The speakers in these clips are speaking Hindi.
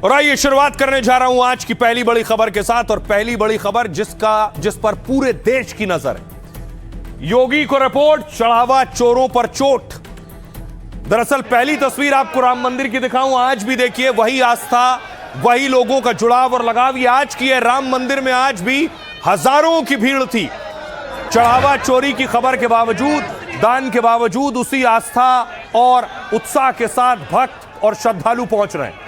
और आइए शुरुआत करने जा रहा हूं आज की पहली बड़ी खबर के साथ। और पहली बड़ी खबर जिस पर पूरे देश की नजर है। योगी को रिपोर्ट, चढ़ावा चोरों पर चोट। दरअसल पहली तस्वीर आपको राम मंदिर की दिखाऊं, आज भी देखिए वही आस्था, वही लोगों का जुड़ाव और लगाव ये आज की है। राम मंदिर में आज भी हजारों की भीड़ थी। चढ़ावा चोरी की खबर के बावजूद, दान के बावजूद उसी आस्था और उत्साह के साथ भक्त और श्रद्धालु पहुंच रहे हैं।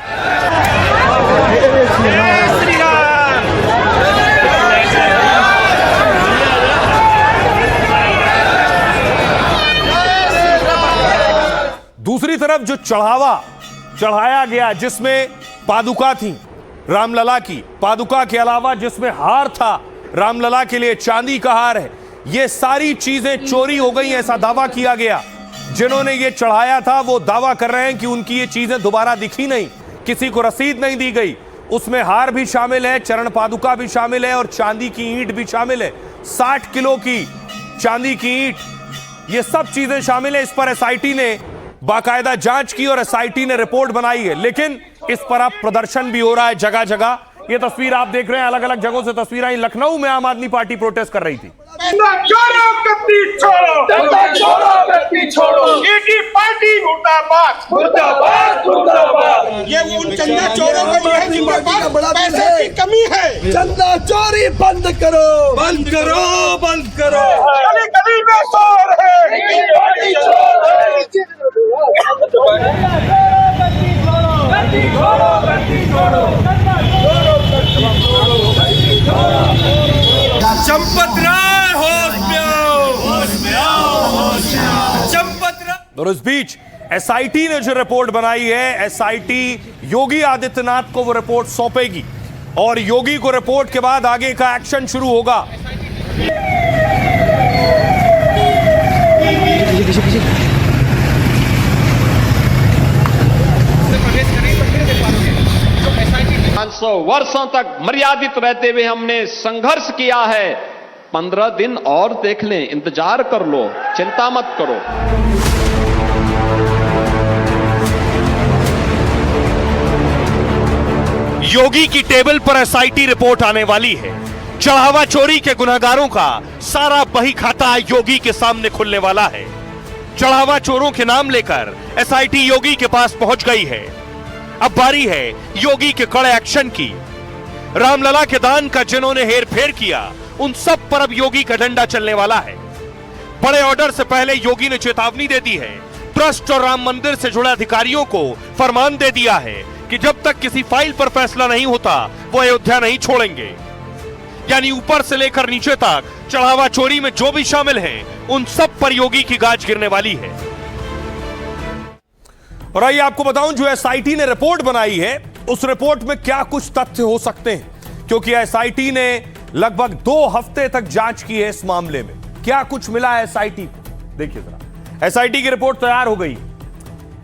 दूसरी तरफ जो चढ़ाया गया, जिसमें पादुका थी रामलला की, पादुका के अलावा जिसमें हार था रामलला के लिए, चांदी का हार है, ये सारी चीजें चोरी हो गई ऐसा दावा किया गया। जिन्होंने ये चढ़ाया था वो दावा कर रहे हैं कि उनकी ये चीजें दोबारा दिखी नहीं, किसी को रसीद नहीं दी गई। उसमें हार भी शामिल है, चरण पादुका भी शामिल है और चांदी की ईंट भी शामिल है। 60 किलो की चांदी की ईंट, ये सब चीजें शामिल है। इस पर एसआईटी ने बाकायदा जांच की और एसआईटी ने रिपोर्ट बनाई है। लेकिन इस पर अब प्रदर्शन भी हो रहा है जगह जगह। ये तस्वीर आप देख रहे हैं, अलग अलग जगहों से तस्वीर आई। लखनऊ में आम आदमी पार्टी प्रोटेस्ट कर रही थी। पार्टी मुर्दाबाद मुर्दाबाद मुर्दाबाद। ये उन चंदा चोरों के लिए जिम्मेदार, पैसे की कमी है। चंदा चोरी बंद करो, बंद करो, बंद करो। गली गली में शोर है। चंपत राय होश में आओ, होश में आओ, होश में आओ। चंपत राय। और इस बीच एसआईटी ने जो रिपोर्ट बनाई है, एसआईटी योगी आदित्यनाथ को वो रिपोर्ट सौंपेगी और योगी को रिपोर्ट के बाद आगे का एक्शन शुरू होगा। वर्षों तक मर्यादित रहते हुए हमने संघर्ष किया है। 15 दिन और देख लें, इंतजार कर लो, चिंता मत करो। योगी की टेबल पर एसआईटी रिपोर्ट आने वाली है। चढ़ावा चोरी के गुनहगारों का सारा बही खाता योगी के सामने खुलने वाला है। चढ़ावा चोरों के नाम लेकर एसआईटी योगी के पास पहुंच गई है। अब बारी है योगी के कड़े एक्शन की। रामलला के दान का जिन्होंने हेर फेर किया, उन सब पर अब योगी का डंडा चलने वाला है। बड़े ऑर्डर से पहले योगी ने चेतावनी दे दी है। ट्रस्ट और राम मंदिर से जुड़े अधिकारियों को फरमान दे दिया है कि जब तक किसी फाइल पर फैसला नहीं होता वो अयोध्या नहीं छोड़ेंगे। यानी ऊपर से लेकर नीचे तक चढ़ावा चोरी में जो भी शामिल हैं, उन सब पर योगी की गाज गिरने वाली है। और आइए आपको बताऊं, जो एसआईटी ने रिपोर्ट बनाई है उस रिपोर्ट में क्या कुछ तथ्य हो सकते हैं, क्योंकि एसआईटी ने लगभग 2 हफ्ते तक जांच की है इस मामले में। क्या कुछ मिला है एसआईटी को, देखिए जरा। एसआईटी की रिपोर्ट तैयार हो गई।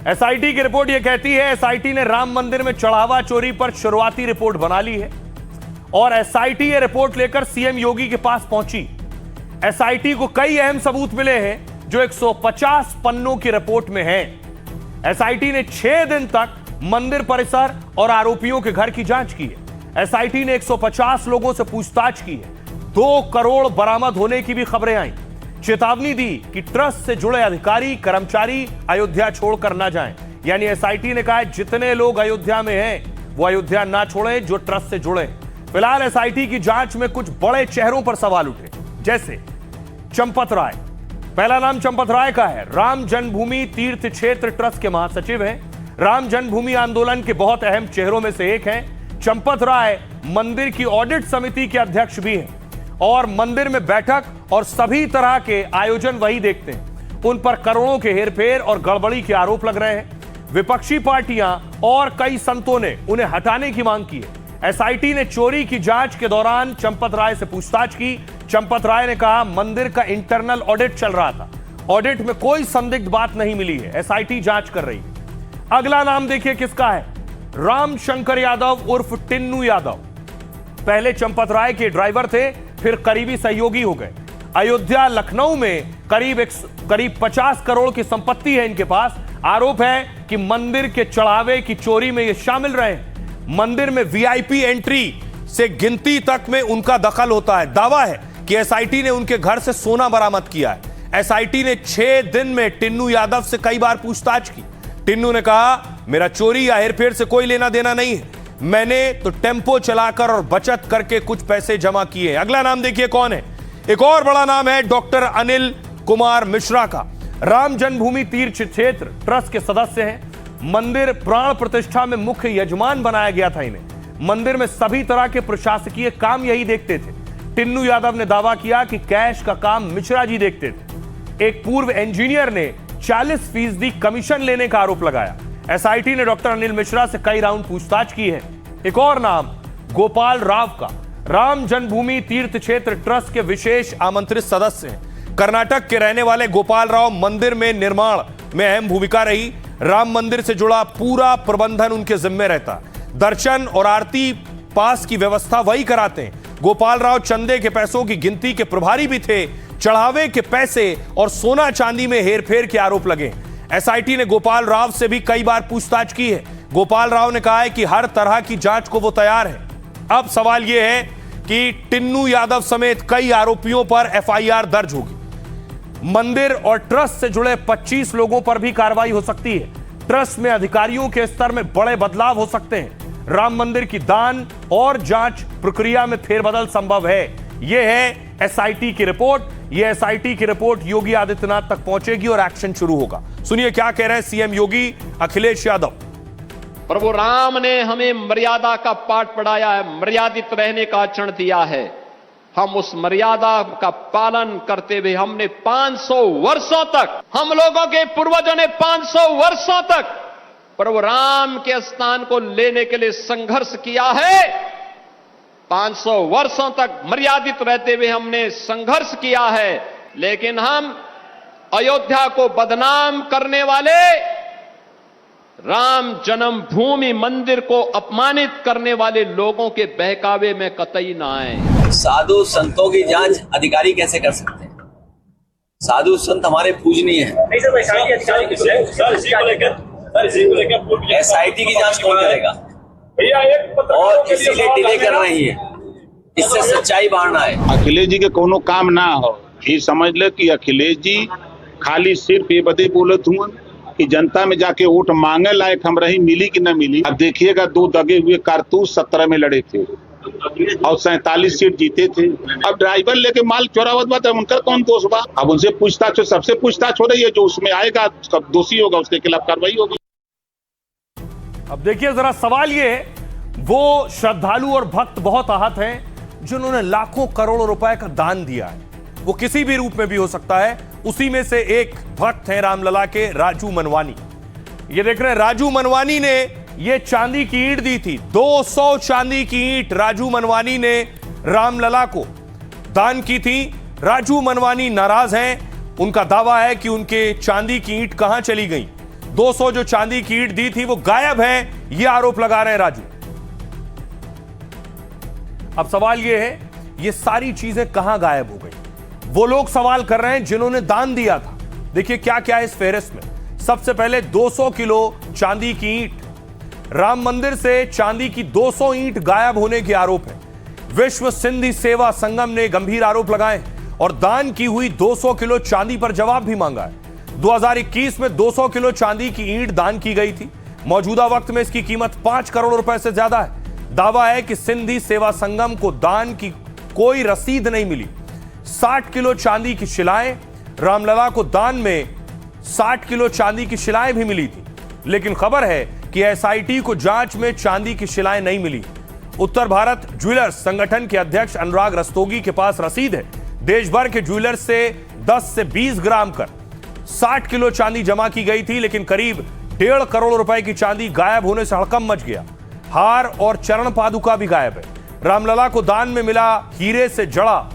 एसआईटी की रिपोर्ट यह कहती है, एसआईटी ने राम मंदिर में चढ़ावा चोरी पर शुरुआती रिपोर्ट बना ली है और एसआईटी ये रिपोर्ट लेकर सीएम योगी के पास पहुंची। एसआईटी को कई अहम सबूत मिले हैं जो 150 पन्नों की रिपोर्ट में हैं। एसआईटी ने 6 दिन तक मंदिर परिसर और आरोपियों के घर की जांच की है। एसआईटी ने 150 लोगों से पूछताछ की है। 2 करोड़ बरामद होने की भी खबरें आई। चेतावनी दी कि ट्रस्ट से जुड़े अधिकारी कर्मचारी अयोध्या छोड़कर ना जाएं। यानी एसआईटी ने कहा जितने लोग अयोध्या में हैं वो अयोध्या ना छोड़ें जो ट्रस्ट से जुड़े। फिलहाल एसआईटी की जांच में कुछ बड़े चेहरों पर सवाल उठे, जैसे चंपत राय। पहला नाम चंपत राय का है। राम जन्मभूमि तीर्थ क्षेत्र ट्रस्ट के महासचिव हैं। राम जन्मभूमि आंदोलन के बहुत अहम चेहरों में से एक हैं। चंपत राय मंदिर की ऑडिट समिति के अध्यक्ष भी हैं और मंदिर में बैठक और सभी तरह के आयोजन वही देखते हैं। उन पर करोड़ों के हेरफेर और गड़बड़ी के आरोप लग रहे हैं। विपक्षी पार्टियां और कई संतों ने उन्हें हटाने की मांग की है। एसआईटी ने चोरी की जांच के दौरान चंपत राय से पूछताछ की। चंपत राय ने कहा मंदिर का इंटरनल ऑडिट चल रहा था, ऑडिट में कोई संदिग्ध बात नहीं मिली है, एसआईटी जांच कर रही है। अगला नाम देखिए किसका है, राम शंकर यादव उर्फ टिन्नू यादव। पहले चंपत राय के ड्राइवर थे, फिर करीबी सहयोगी हो गए। अयोध्या लखनऊ में करीब 50 करोड़ की संपत्ति है इनके पास। आरोप है कि मंदिर के चढ़ावे की चोरी में ये शामिल रहे। मंदिर में वीआईपी एंट्री से गिनती तक में उनका दखल होता है। दावा है कि एसआईटी ने उनके घर से सोना बरामद किया है। एसआईटी ने 6 दिन में टिन्नू यादव से कई बार पूछताछ की। टिन्नू ने कहा, मेरा चोरी या हेरफेर से कोई लेना देना नहीं है, मैंने तो टेम्पो चलाकर और बचत करके कुछ पैसे जमा किए। अगला नाम देखिए कौन है। एक और बड़ा नाम है डॉक्टर अनिल कुमार मिश्रा का। राम जन्मभूमि तीर्थ क्षेत्र ट्रस्ट के सदस्य हैं। मंदिर प्राण प्रतिष्ठा में मुख्य यजमान बनाया गया था इन्हें। मंदिर में सभी तरह के प्रशासकीय काम यही देखते थे। टिन्नू यादव ने दावा किया कि कैश का काम मिश्रा जी देखते थे। एक पूर्व इंजीनियर ने 40% कमीशन लेने का आरोप लगाया। एसआईटी ने डॉक्टर अनिल मिश्रा से कई राउंड पूछताछ की है। एक और नाम गोपाल राव का। राम जन्मभूमि तीर्थ क्षेत्र ट्रस्ट के विशेष आमंत्रित सदस्य हैं। कर्नाटक के रहने वाले गोपाल राव मंदिर में निर्माण में अहम भूमिका रही। राम मंदिर से जुड़ा पूरा प्रबंधन उनके जिम्मे रहता। दर्शन और आरती पास की व्यवस्था वही कराते हैं। गोपाल राव चंदे के पैसों की गिनती के प्रभारी भी थे। चढ़ावे के पैसे और सोना चांदी में हेरफेर के आरोप लगे। एसआईटी ने गोपाल राव से भी कई बार पूछताछ की है। गोपाल राव ने कहा है कि हर तरह की जांच को वो तैयार है। अब सवाल यह है कि टिन्नू यादव समेत कई आरोपियों पर एफआईआर दर्ज होगी। मंदिर और ट्रस्ट से जुड़े 25 लोगों पर भी कार्रवाई हो सकती है। ट्रस्ट में अधिकारियों के स्तर में बड़े बदलाव हो सकते हैं। राम मंदिर की दान और जांच प्रक्रिया में फेरबदल संभव है। यह है एसआईटी की रिपोर्ट। यह एसआईटी की रिपोर्ट योगी आदित्यनाथ तक पहुंचेगी और एक्शन शुरू होगा। सुनिए क्या कह रहे हैं सीएम योगी अखिलेश यादव। प्रभु राम ने हमें मर्यादा का पाठ पढ़ाया है, मर्यादित रहने का आचरण दिया है। हम उस मर्यादा का पालन करते हुए हमने 500 वर्षों तक, हम लोगों के पूर्वजों ने 500 वर्षों तक प्रभु राम के स्थान को लेने के लिए संघर्ष किया है। 500 वर्षों तक मर्यादित रहते हुए हमने संघर्ष किया है। लेकिन हम अयोध्या को बदनाम करने वाले, राम जन्मभूमि मंदिर को अपमानित करने वाले लोगों के बहकावे में कतई ना आए। साधु संतों की जांच अधिकारी कैसे कर सकते हैं? साधु संत हमारे पूजनीय है। एसआईटी की जांच कौन करेगा? और इसीलिए डिले कर रही है, इससे सच्चाई बाहर आए। अखिलेश जी के कोनो काम ना हो, ये समझ ले कि अखिलेश जी खाली सिर्फ ये बदे बोलत हुआ कि जनता में जाके वोट मांगे लायक हम रही, मिली कि न मिली। अब देखिएगा 2 दगे हुए कारतूस 17 में लड़े थे और 47 सीट जीते थे। अब ड्राइवर लेके माल चोरावत बात है, उनका कौन दोष बा? अब उनसे पूछताछ, सबसे पूछताछ हो रही है। जो उसमें आएगा सब दोषी होगा, उसके खिलाफ कार्रवाई होगी। अब देखिए जरा सवाल ये है, वो श्रद्धालु और भक्त बहुत आहत हैं जिन्होंने लाखों करोड़ों रुपए का दान दिया है। वो किसी भी रूप में भी हो सकता है। उसी में से एक भक्त हैं रामलला के राजू मनवानी। ये देख रहे हैं, राजू मनवानी ने ये चांदी की ईंट दी थी। 200 चांदी की ईंट राजू मनवानी ने रामलला को दान की थी। राजू मनवानी नाराज हैं। उनका दावा है कि उनके चांदी की ईंट कहां चली गई। 200 जो चांदी की ईंट दी थी वो गायब है, ये आरोप लगा रहे हैं राजू। अब सवाल ये है, ये सारी चीजें कहां गायब हो गई? वो लोग सवाल कर रहे हैं जिन्होंने दान दिया था। देखिए क्या क्या है इस फेहरिस्त में। सबसे पहले 200 किलो चांदी की ईंट। राम मंदिर से चांदी की 200 ईंट गायब होने के आरोप है। विश्व सिंधी सेवा संगम ने गंभीर आरोप लगाए और दान की हुई 200 किलो चांदी पर जवाब भी मांगा है। 2021 में 200 किलो चांदी की ईंट दान की गई थी। मौजूदा वक्त में इसकी कीमत 5 करोड़ रुपए से ज्यादा है। दावा है कि सिंधी सेवा संगम को दान की कोई रसीद नहीं मिली। 60 किलो चांदी की शिलाएं, रामलला को दान में 60 किलो चांदी की शिलाएं भी मिली थी। लेकिन खबर है कि एसआईटी को जांच में चांदी की शिलाएं नहीं मिली। उत्तर भारत ज्वेलर्स संगठन के अध्यक्ष अनुराग रस्तोगी के पास रसीद है। देश भर के ज्वेलर्स से 10 से 20 ग्राम कर 60 किलो चांदी जमा की गई थी, लेकिन करीब 1.5 करोड़ रुपए की चांदी गायब होने से हड़कंप मच गया। हार और चरण पादुका भी गायब है। रामलला को दान में मिला हीरे से जड़ा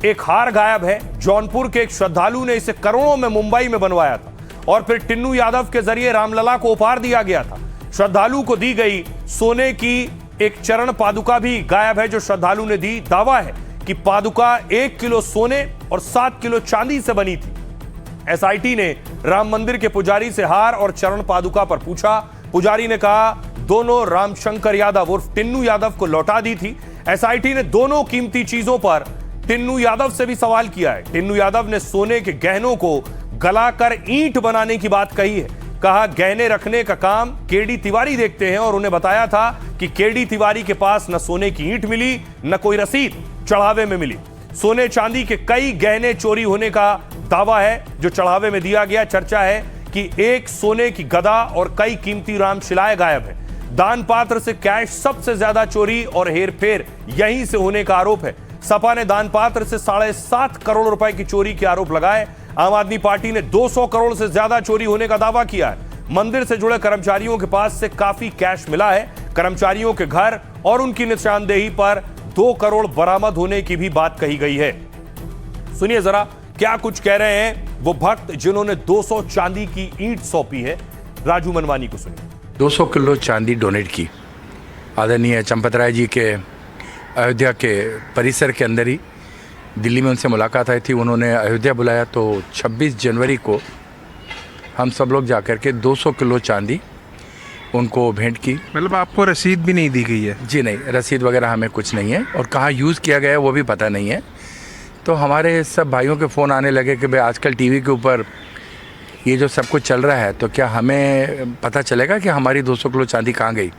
एक हार गायब है। जौनपुर के एक श्रद्धालु ने इसे करोड़ों में मुंबई में बनवाया था और फिर टिन्नू यादव के जरिए रामलला को उपहार दिया गया था। श्रद्धालु को दी गई सोने की एक चरण पादुका भी गायब है जो श्रद्धालु ने दी। दावा है कि पादुका 1 किलो सोने और 7 किलो चांदी से बनी थी। एसआईटी ने राम मंदिर के पुजारी से हार और चरण पादुका पर पूछा। पुजारी ने कहा दोनों रामशंकर यादव उर्फ टिन्नू यादव को लौटा दी थी। एसआईटी ने दोनों कीमती चीजों पर टिन्नू यादव से भी सवाल किया है। टिन्नू यादव ने सोने के गहनों को गलाकर ईंट बनाने की बात कही है। कहा गहने रखने का काम केडी तिवारी देखते हैं और उन्हें बताया था कि केडी तिवारी के पास न सोने की ईंट मिली न कोई रसीद चढ़ावे में मिली। सोने चांदी के कई गहने चोरी होने का दावा है जो चढ़ावे में दिया गया। चर्चा है कि एक सोने की गदा और कई कीमती रामशिलाएं गायब है। दान पात्र से कैश सबसे ज्यादा चोरी और हेरफेर यहीं से होने का आरोप है। सपा ने दान पात्र से 7.5 करोड़ रुपए की चोरी के आरोप लगाए। आम आदमी पार्टी ने 200 करोड़ से ज्यादा चोरी होने का दावा किया है। मंदिर से जुड़े कर्मचारियों के पास से काफी कैश मिला है। कर्मचारियों के घर और उनकी निशानदेही पर 2 करोड़ बरामद होने की भी बात कही गई है। सुनिए जरा क्या कुछ कह रहे हैं वो भक्त जिन्होंने 200 चांदी की ईंट सौंपी है। राजू मनवानी को सुनिए। 200 किलो चांदी डोनेट की आदरणीय चंपत राय जी के अयोध्या के परिसर के अंदर ही दिल्ली में उनसे मुलाकात आई थी। उन्होंने अयोध्या बुलाया तो 26 जनवरी को हम सब लोग जाकर के 200 किलो चांदी उनको भेंट की। मतलब आपको रसीद भी नहीं दी गई है? जी नहीं, रसीद वगैरह हमें कुछ नहीं है और कहाँ यूज़ किया गया है वो भी पता नहीं है। तो हमारे सब भाइयों के फ़ोन आने लगे कि भाई आजकल टीवी के ऊपर ये जो सब कुछ चल रहा है तो क्या हमें पता चलेगा कि हमारी 200 किलो चांदी कहाँ गई।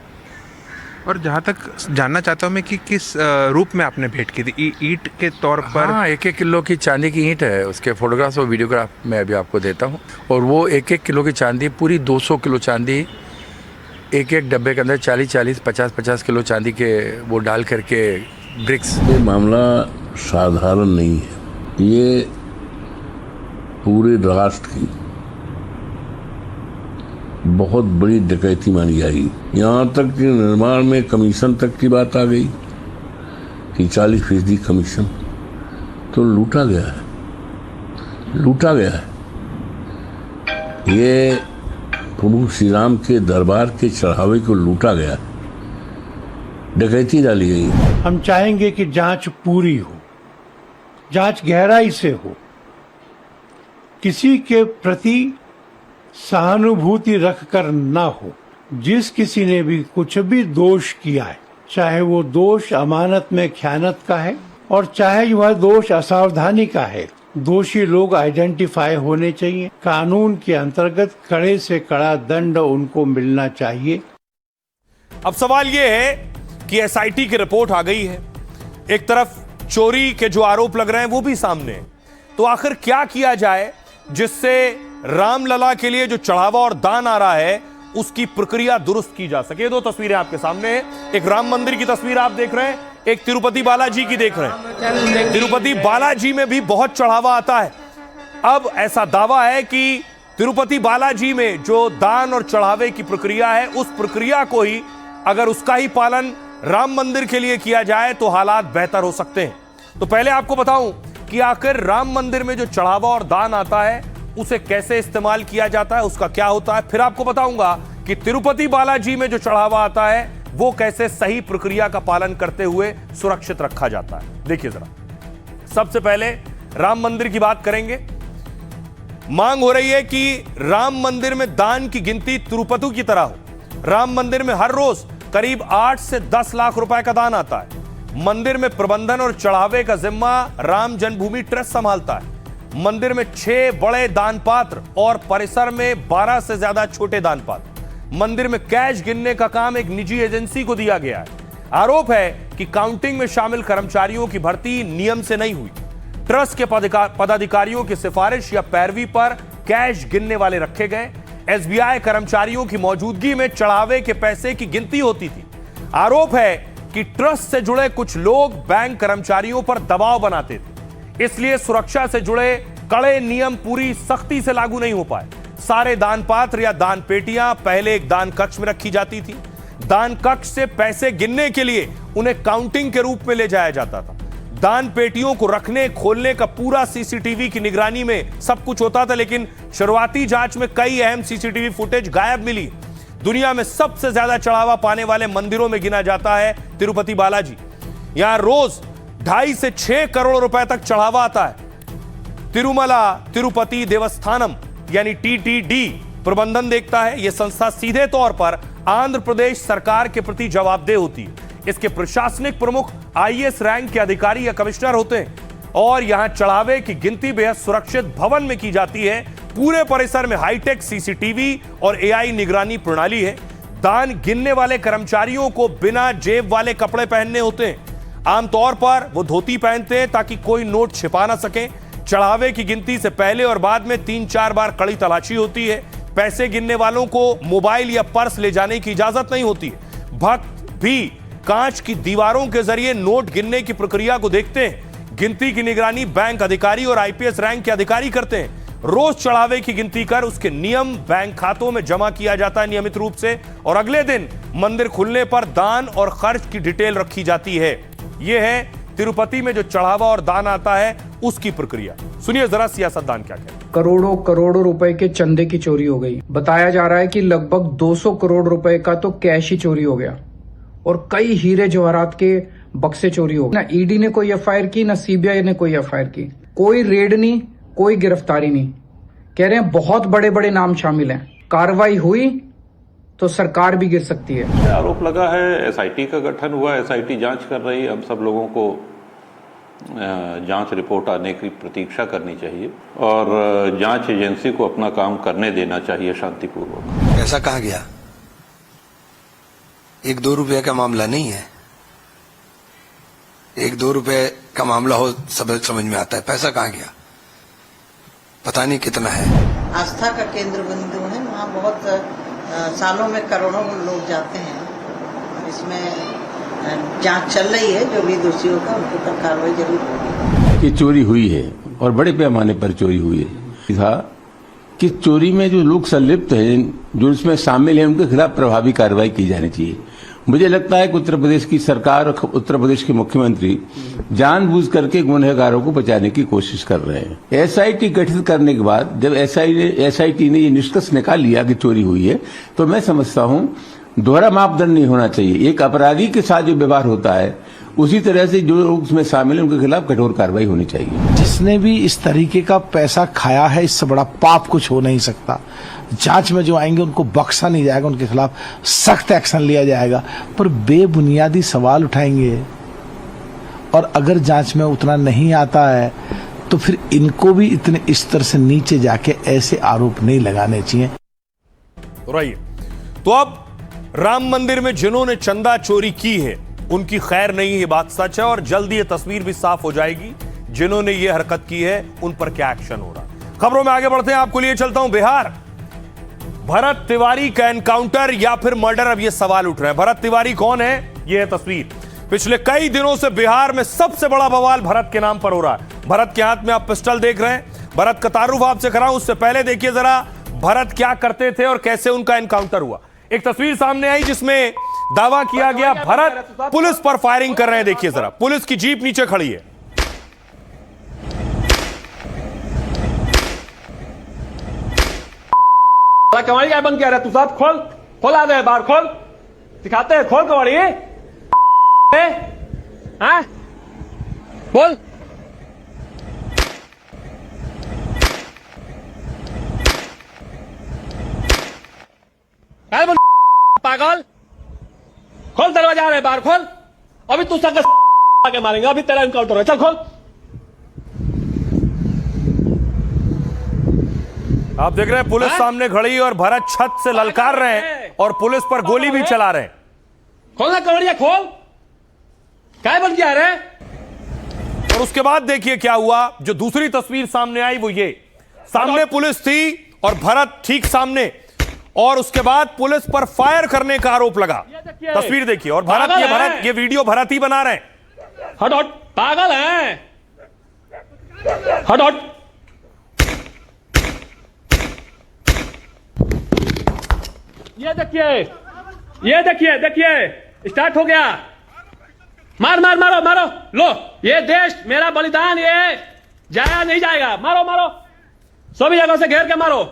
और जहाँ तक जानना चाहता हूँ मैं कि किस रूप में आपने भेंट की थी? ईंट के तौर पर? हाँ, 1-1 किलो की चांदी की ईंट है। उसके फोटोग्राफ्स और वीडियोग्राफ मैं अभी आपको देता हूँ। और वो 1-1 किलो की चांदी, पूरी 200 किलो चांदी एक डब्बे के अंदर 40-40, 50-50 किलो चांदी के वो डाल करके ब्रिक्स। ये मामला साधारण नहीं है। ये पूरे राष्ट्र की बहुत बड़ी डकैती मानी जाएगी। यहाँ तक कि निर्माण में कमीशन तक की बात आ गई कि 40% कमीशन तो लूटा गया है। ये प्रभु श्री राम के दरबार के चढ़ावे को लूटा गया, डकैती डाली गई। हम चाहेंगे कि जांच पूरी हो, जांच गहराई से हो, किसी के प्रति सहानुभूति रखकर ना हो। जिस किसी ने भी कुछ भी दोष किया है, चाहे वो दोष अमानत में ख़यानत का है और चाहे वह दोष असावधानी का है, दोषी लोग आइडेंटिफाई होने चाहिए। कानून के अंतर्गत कड़े से कड़ा दंड उनको मिलना चाहिए। अब सवाल यह है कि एसआईटी की रिपोर्ट आ गई है, एक तरफ चोरी के जो आरोप लग रहे हैं वो भी सामने है, तो आखिर क्या किया जाए जिससे रामलला के लिए जो चढ़ावा और दान आ रहा है उसकी प्रक्रिया दुरुस्त की जा सके। दो तस्वीरें आपके सामने हैं। एक राम मंदिर की तस्वीर आप देख रहे हैं, एक तिरुपति बालाजी की देख रहे हैं। तिरुपति बालाजी में भी बहुत चढ़ावा आता है। अब ऐसा दावा है कि तिरुपति बालाजी में जो दान और चढ़ावे की प्रक्रिया है उस प्रक्रिया को ही अगर उसका ही पालन राम मंदिर के लिए किया जाए तो हालात बेहतर हो सकते हैं। तो पहले आपको बताऊं कि आखिर राम मंदिर में जो चढ़ावा और दान आता है उसे कैसे इस्तेमाल किया जाता है, उसका क्या होता है। फिर आपको बताऊंगा कि तिरुपति बालाजी में जो चढ़ावा आता है वो कैसे सही प्रक्रिया का पालन करते हुए सुरक्षित रखा जाता है। देखिए जरा, सबसे पहले राम मंदिर की बात करेंगे। मांग हो रही है कि राम मंदिर में दान की गिनती तिरुपति की तरह हो। राम मंदिर में हर रोज करीब 8 से 10 लाख रुपए का दान आता है। मंदिर में प्रबंधन और चढ़ावे का जिम्मा राम जन्मभूमि ट्रस्ट संभालता है। मंदिर में 6 बड़े दान पात्र और परिसर में 12 से ज्यादा छोटे दान पात्र। मंदिर में कैश गिनने का काम एक निजी एजेंसी को दिया गया है। आरोप है कि काउंटिंग में शामिल कर्मचारियों की भर्ती नियम से नहीं हुई। ट्रस्ट के पदाधिकारियों की सिफारिश या पैरवी पर कैश गिनने वाले रखे गए। एसबीआई कर्मचारियों की मौजूदगी में चढ़ावे के पैसे की गिनती होती थी। आरोप है कि ट्रस्ट से जुड़े कुछ लोग बैंक कर्मचारियों पर दबाव बनाते थे, इसलिए सुरक्षा से जुड़े कड़े नियम पूरी सख्ती से लागू नहीं हो पाए। सारे दान पात्र या दान पेटियां पहले एक दान कक्ष में रखी जाती थी। दान कक्ष से पैसे गिनने के लिए उन्हें काउंटिंग के रूप में ले जाया जाता था। दान पेटियों को रखने खोलने का पूरा सीसीटीवी की निगरानी में सब कुछ होता था, लेकिन शुरुआती जांच में कई अहम सीसीटीवी फुटेज गायब मिली। दुनिया में सबसे ज्यादा चढ़ावा पाने वाले मंदिरों में गिना जाता है तिरुपति बालाजी। यहां रोज 2.5 से 6 करोड़ रुपए तक चढ़ावा आता है। तिरुमला तिरुपति देवस्थानम यानी टीटीडी प्रबंधन देखता है। यह संस्था सीधे तौर पर आंध्र प्रदेश सरकार के प्रति जवाबदेह होती है। इसके प्रशासनिक प्रमुख आईएएस रैंक के अधिकारी या कमिश्नर होते हैं और यहां चढ़ावे की गिनती बेहद सुरक्षित भवन में की जाती है। पूरे परिसर में हाईटेक सीसीटीवी और एआई निगरानी प्रणाली है। दान गिनने वाले कर्मचारियों को बिना जेब वाले कपड़े पहनने होते हैं। आमतौर पर वो धोती पहनते हैं ताकि कोई नोट छिपा ना सके। चढ़ावे की गिनती से पहले और बाद में 3-4 बार कड़ी तलाशी होती है। पैसे गिनने वालों को मोबाइल या पर्स ले जाने की इजाजत नहीं होती है। भक्त भी कांच की दीवारों के जरिए नोट गिनने की प्रक्रिया को देखते हैं। गिनती की निगरानी बैंक अधिकारी और आईपीएस रैंक के अधिकारी करते हैं। रोज चढ़ावे की गिनती कर उसके नियम बैंक खातों में जमा किया जाता है नियमित रूप से, और अगले दिन मंदिर खुलने पर दान और खर्च की डिटेल रखी जाती है। यह है तिरुपति में जो चढ़ावा और दान आता है उसकी प्रक्रिया। सुनिए जरा सियासतदान क्या कहते हैं। करोड़ों करोड़ों रुपए के चंदे की चोरी हो गई। बताया जा रहा है कि लगभग 200 करोड़ रुपए का तो कैश ही चोरी हो गया और कई हीरे जवाहरात के बक्से चोरी हो गए। ना ईडी ने कोई एफआईआर की, ना सीबीआई ने कोई एफआईआर की। कोई रेड नहीं, कोई गिरफ्तारी नहीं। कह रहे हैं बहुत बड़े बड़े नाम शामिल हैं। कार्रवाई हुई तो सरकार भी गिर सकती है। आरोप लगा है एसआईटी का गठन हुआ, एसआईटी जांच कर रही है। हम सब लोगों को जांच रिपोर्ट आने की प्रतीक्षा करनी चाहिए और जांच एजेंसी को अपना काम करने देना चाहिए शांतिपूर्वक। पैसा कहाँ गया? 1-2 रुपए का मामला नहीं है। 1-2 रुपए का मामला हो सब समझ में आता है। पैसा कहाँ गया पता नहीं कितना है। आस्था का केंद्र बिंदु है, वहाँ बहुत सालों में करोड़ों लोग जाते हैं। इसमें जांच चल रही है। जो भी दोषी होगा उनके ऊपर कार्रवाई जरूर होगी। कि चोरी हुई है और बड़े पैमाने पर चोरी हुई है। था कि चोरी में जो लोग संलिप्त हैं, जो इसमें शामिल हैं, उनके खिलाफ प्रभावी कार्रवाई की जानी चाहिए। मुझे लगता है कि उत्तर प्रदेश की सरकार और उत्तर प्रदेश के मुख्यमंत्री जानबूझ करके गुनहगारों को बचाने की कोशिश कर रहे हैं। एसआईटी गठित करने के बाद जब एसआईटी ने ये निष्कर्ष निकाल लिया कि चोरी हुई है, तो मैं समझता हूं दोहरा मापदंड नहीं होना चाहिए। एक अपराधी के साथ जो व्यवहार होता है उसी तरह से जो लोग उसमें शामिल हैं उनके खिलाफ कठोर कार्रवाई होनी चाहिए। जिसने भी इस तरीके का पैसा खाया है, इससे बड़ा पाप कुछ हो नहीं सकता। जांच में जो आएंगे उनको बख्शा नहीं जाएगा, उनके खिलाफ सख्त एक्शन लिया जाएगा। पर बेबुनियादी सवाल उठाएंगे और अगर जांच में उतना नहीं आता है तो फिर इनको भी इतने स्तर से नीचे जाके ऐसे आरोप नहीं लगाने चाहिए। तो अब राम मंदिर में जिन्होंने चंदा चोरी की है उनकी खैर नहीं है, बात सच है। और जल्द ये तस्वीर भी साफ हो जाएगी जिन्होंने ये हरकत की है उन पर क्या एक्शन हो रहा। खबरों में आगे बढ़ते हैं, आपको लिए चलता हूं बिहार। भरत तिवारी का एनकाउंटर या फिर मर्डर, अब ये सवाल उठ रहे हैं। भरत तिवारी कौन है? यह है तस्वीर। पिछले कई दिनों से बिहार में सबसे बड़ा बवाल भरत के नाम पर हो रहा है। भरत के हाथ में आप पिस्टल देख रहे हैं। भरत का तारुफ आपसे कराऊं उससे पहले देखिए जरा भरत क्या करते थे और कैसे उनका एनकाउंटर हुआ। एक तस्वीर सामने आई जिसमें दावा किया गया भरत पुलिस पर फायरिंग कर रहे हैं। देखिए जरा, पुलिस की जीप नीचे खड़ी है। कवाड़ी क्या बंद किया रहा तू? साहब खोल, खोल आ गए बाहर, खोल दिखाते हैं, खोल कवाड़ी। हाँ बोल। पागल, खोल दरवाजा आ रहे बाहर, खोल। अभी तू सक आके मारेंगे, अभी तेरा एनकाउंटर है, चल खोल। आप देख रहे हैं पुलिस सामने खड़ी और भरत छत से ललकार रहे हैं और पुलिस पर गोली भी चला रहे हैं। खोलना कवड़िया, खोल। क्या बन गया रे? और उसके बाद देखिए क्या हुआ। जो दूसरी तस्वीर सामने आई वो ये, सामने पुलिस थी और भरत ठीक सामने, और उसके बाद पुलिस पर फायर करने का आरोप लगा। तस्वीर देखिए और भरत ये वीडियो भरत ही बना रहे हैं। हट हट, पागल है। हट हट। ये देखिए, ये देखिए, देखिए स्टार्ट हो गया। मार मार मारो मारो, लो ये देश मेरा बलिदान ये जाया नहीं जाएगा। मारो मारो, सभी जगह से घेर के मारो।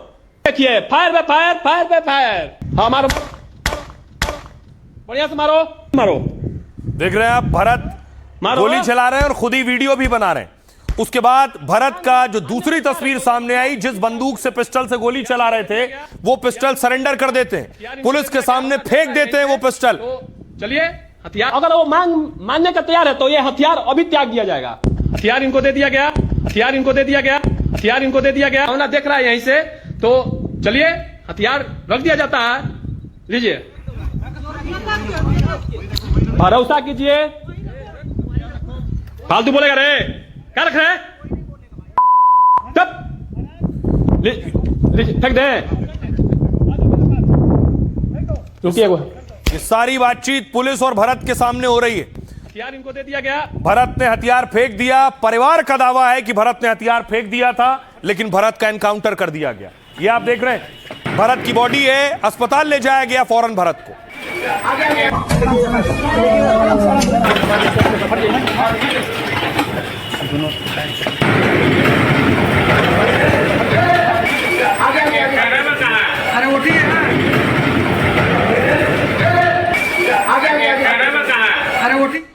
देखिए फायर पे फायर, फायर पे फायर। हाँ मारो, बढ़िया से मारो मारो। देख रहे हैं आप भरत गोली चला रहे हैं और खुद ही वीडियो भी बना रहे हैं। उसके बाद भरत का जो दूसरी तस्वीर सामने आई, जिस बंदूक से पिस्टल से गोली चला रहे थे वो पिस्टल सरेंडर कर देते हैं, पुलिस के सामने फेंक देते हैं वो पिस्टल। चलिए हथियार अगर वो मानने का तैयार है तो ये हथियार अभी त्याग दिया जाएगा। हथियार इनको दे दिया गया, हथियार इनको दे दिया गया, हथियार इनको दे दिया गया। होना देख रहा है यहीं से, तो चलिए हथियार रख दिया जाता है। लीजिए, भरोसा कीजिए। फालतू बोलेगा रे, क्या रख रहे हैं? फेंक दे। रुकिए, ये सारी बातचीत पुलिस और भरत के सामने हो रही है। हथियार इनको दे दिया गया, भरत ने हथियार फेंक दिया। परिवार का दावा है कि भरत ने हथियार फेंक दिया था, लेकिन भरत का एनकाउंटर कर दिया गया। ये आप देख रहे हैं, भरत की बॉडी है, अस्पताल ले जाया गया फौरन भरत को।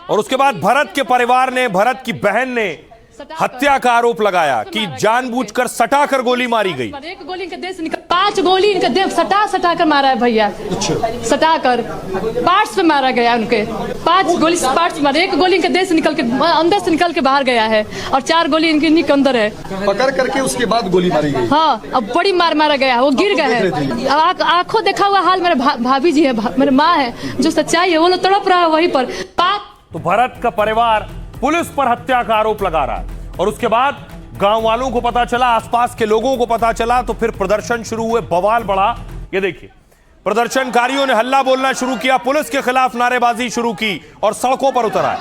और उसके बाद भरत के परिवार ने, भरत की बहन ने हत्या का आरोप लगाया कि जानबूझकर सटाकर गोली मारी गई। एक गोली इनके देह से निकल, 5 गोली इनके देह सटा कर मारा है भैया, सटाकर पार्ट्स पे मारा गया। उनके 5 गोली पार्ट्स मारे, एक गोली इनके देह से निकल के अंदर से निकल के बाहर गया है और 4 गोली इनके अंदर है। पकड़ करके उसके बाद गोली मारी गई। हाँ, अब बड़ी मार मारा गया है, वो गिर गए हैं। आंखों देखा हुआ हाल मेरे भाभी जी है, मेरे माँ है, जो सच्चाई है वो लोग तड़प रहा है वहीं पर। तो भरत का परिवार पुलिस पर हत्या का आरोप लगा रहा है और उसके बाद गांव वालों को पता चला, आसपास के लोगों को पता चला, तो फिर प्रदर्शन शुरू हुए, बवाल बढ़ा। ये देखिए, प्रदर्शनकारियों ने हल्ला बोलना शुरू किया, पुलिस के खिलाफ नारेबाजी शुरू की और सड़कों पर उतर आए।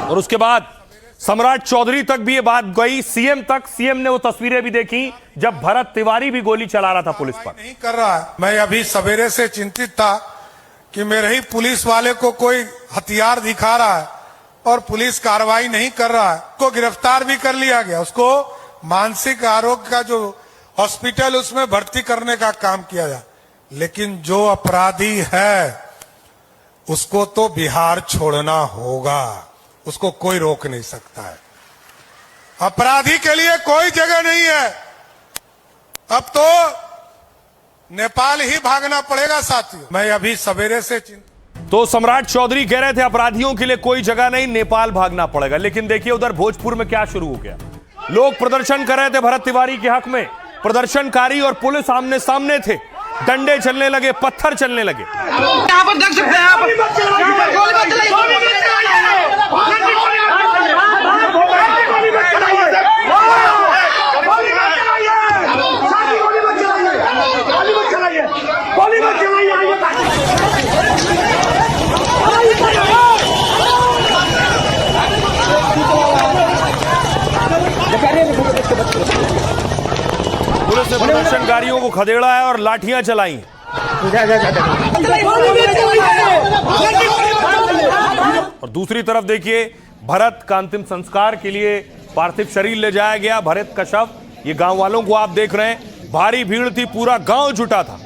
और उसके बाद सम्राट चौधरी तक भी ये बात गई, सीएम तक। सीएम ने वो तस्वीरें भी देखी जब भरत तिवारी भी गोली चला रहा था पुलिस पर। नहीं कर रहा है। मैं अभी सवेरे से चिंतित था कि मेरे ही पुलिस वाले को कोई हथियार दिखा रहा है और पुलिस कार्रवाई नहीं कर रहा है। को गिरफ्तार भी कर लिया गया, उसको मानसिक आरोग्य का जो हॉस्पिटल उसमें भर्ती करने का काम किया जाए, लेकिन जो अपराधी है उसको तो बिहार छोड़ना होगा, उसको कोई रोक नहीं सकता है। अपराधी के लिए कोई जगह नहीं है। अब तो नेपाल ही भागना पड़ेगा साथियों। मैं अभी सवेरे से तो सम्राट चौधरी कह रहे थे अपराधियों के लिए कोई जगह नहीं, नेपाल भागना पड़ेगा। लेकिन देखिए उधर भोजपुर में क्या शुरू हो गया। लोग प्रदर्शन कर रहे थे भरत तिवारी के हक में, प्रदर्शनकारी और पुलिस आमने सामने थे, डंडे चलने लगे, पत्थर चलने लगे। यहाँ पर देख सकते हैं आप, पुलिस ने प्रदर्शनकारियों को खदेड़ा है और लाठियां चलाई। और दूसरी तरफ देखिए, भरत का अंतिम संस्कार के लिए पार्थिव शरीर ले जाया गया, भरत का शव। ये गांव वालों को आप देख रहे हैं, भारी भीड़ थी, पूरा गांव जुटा था।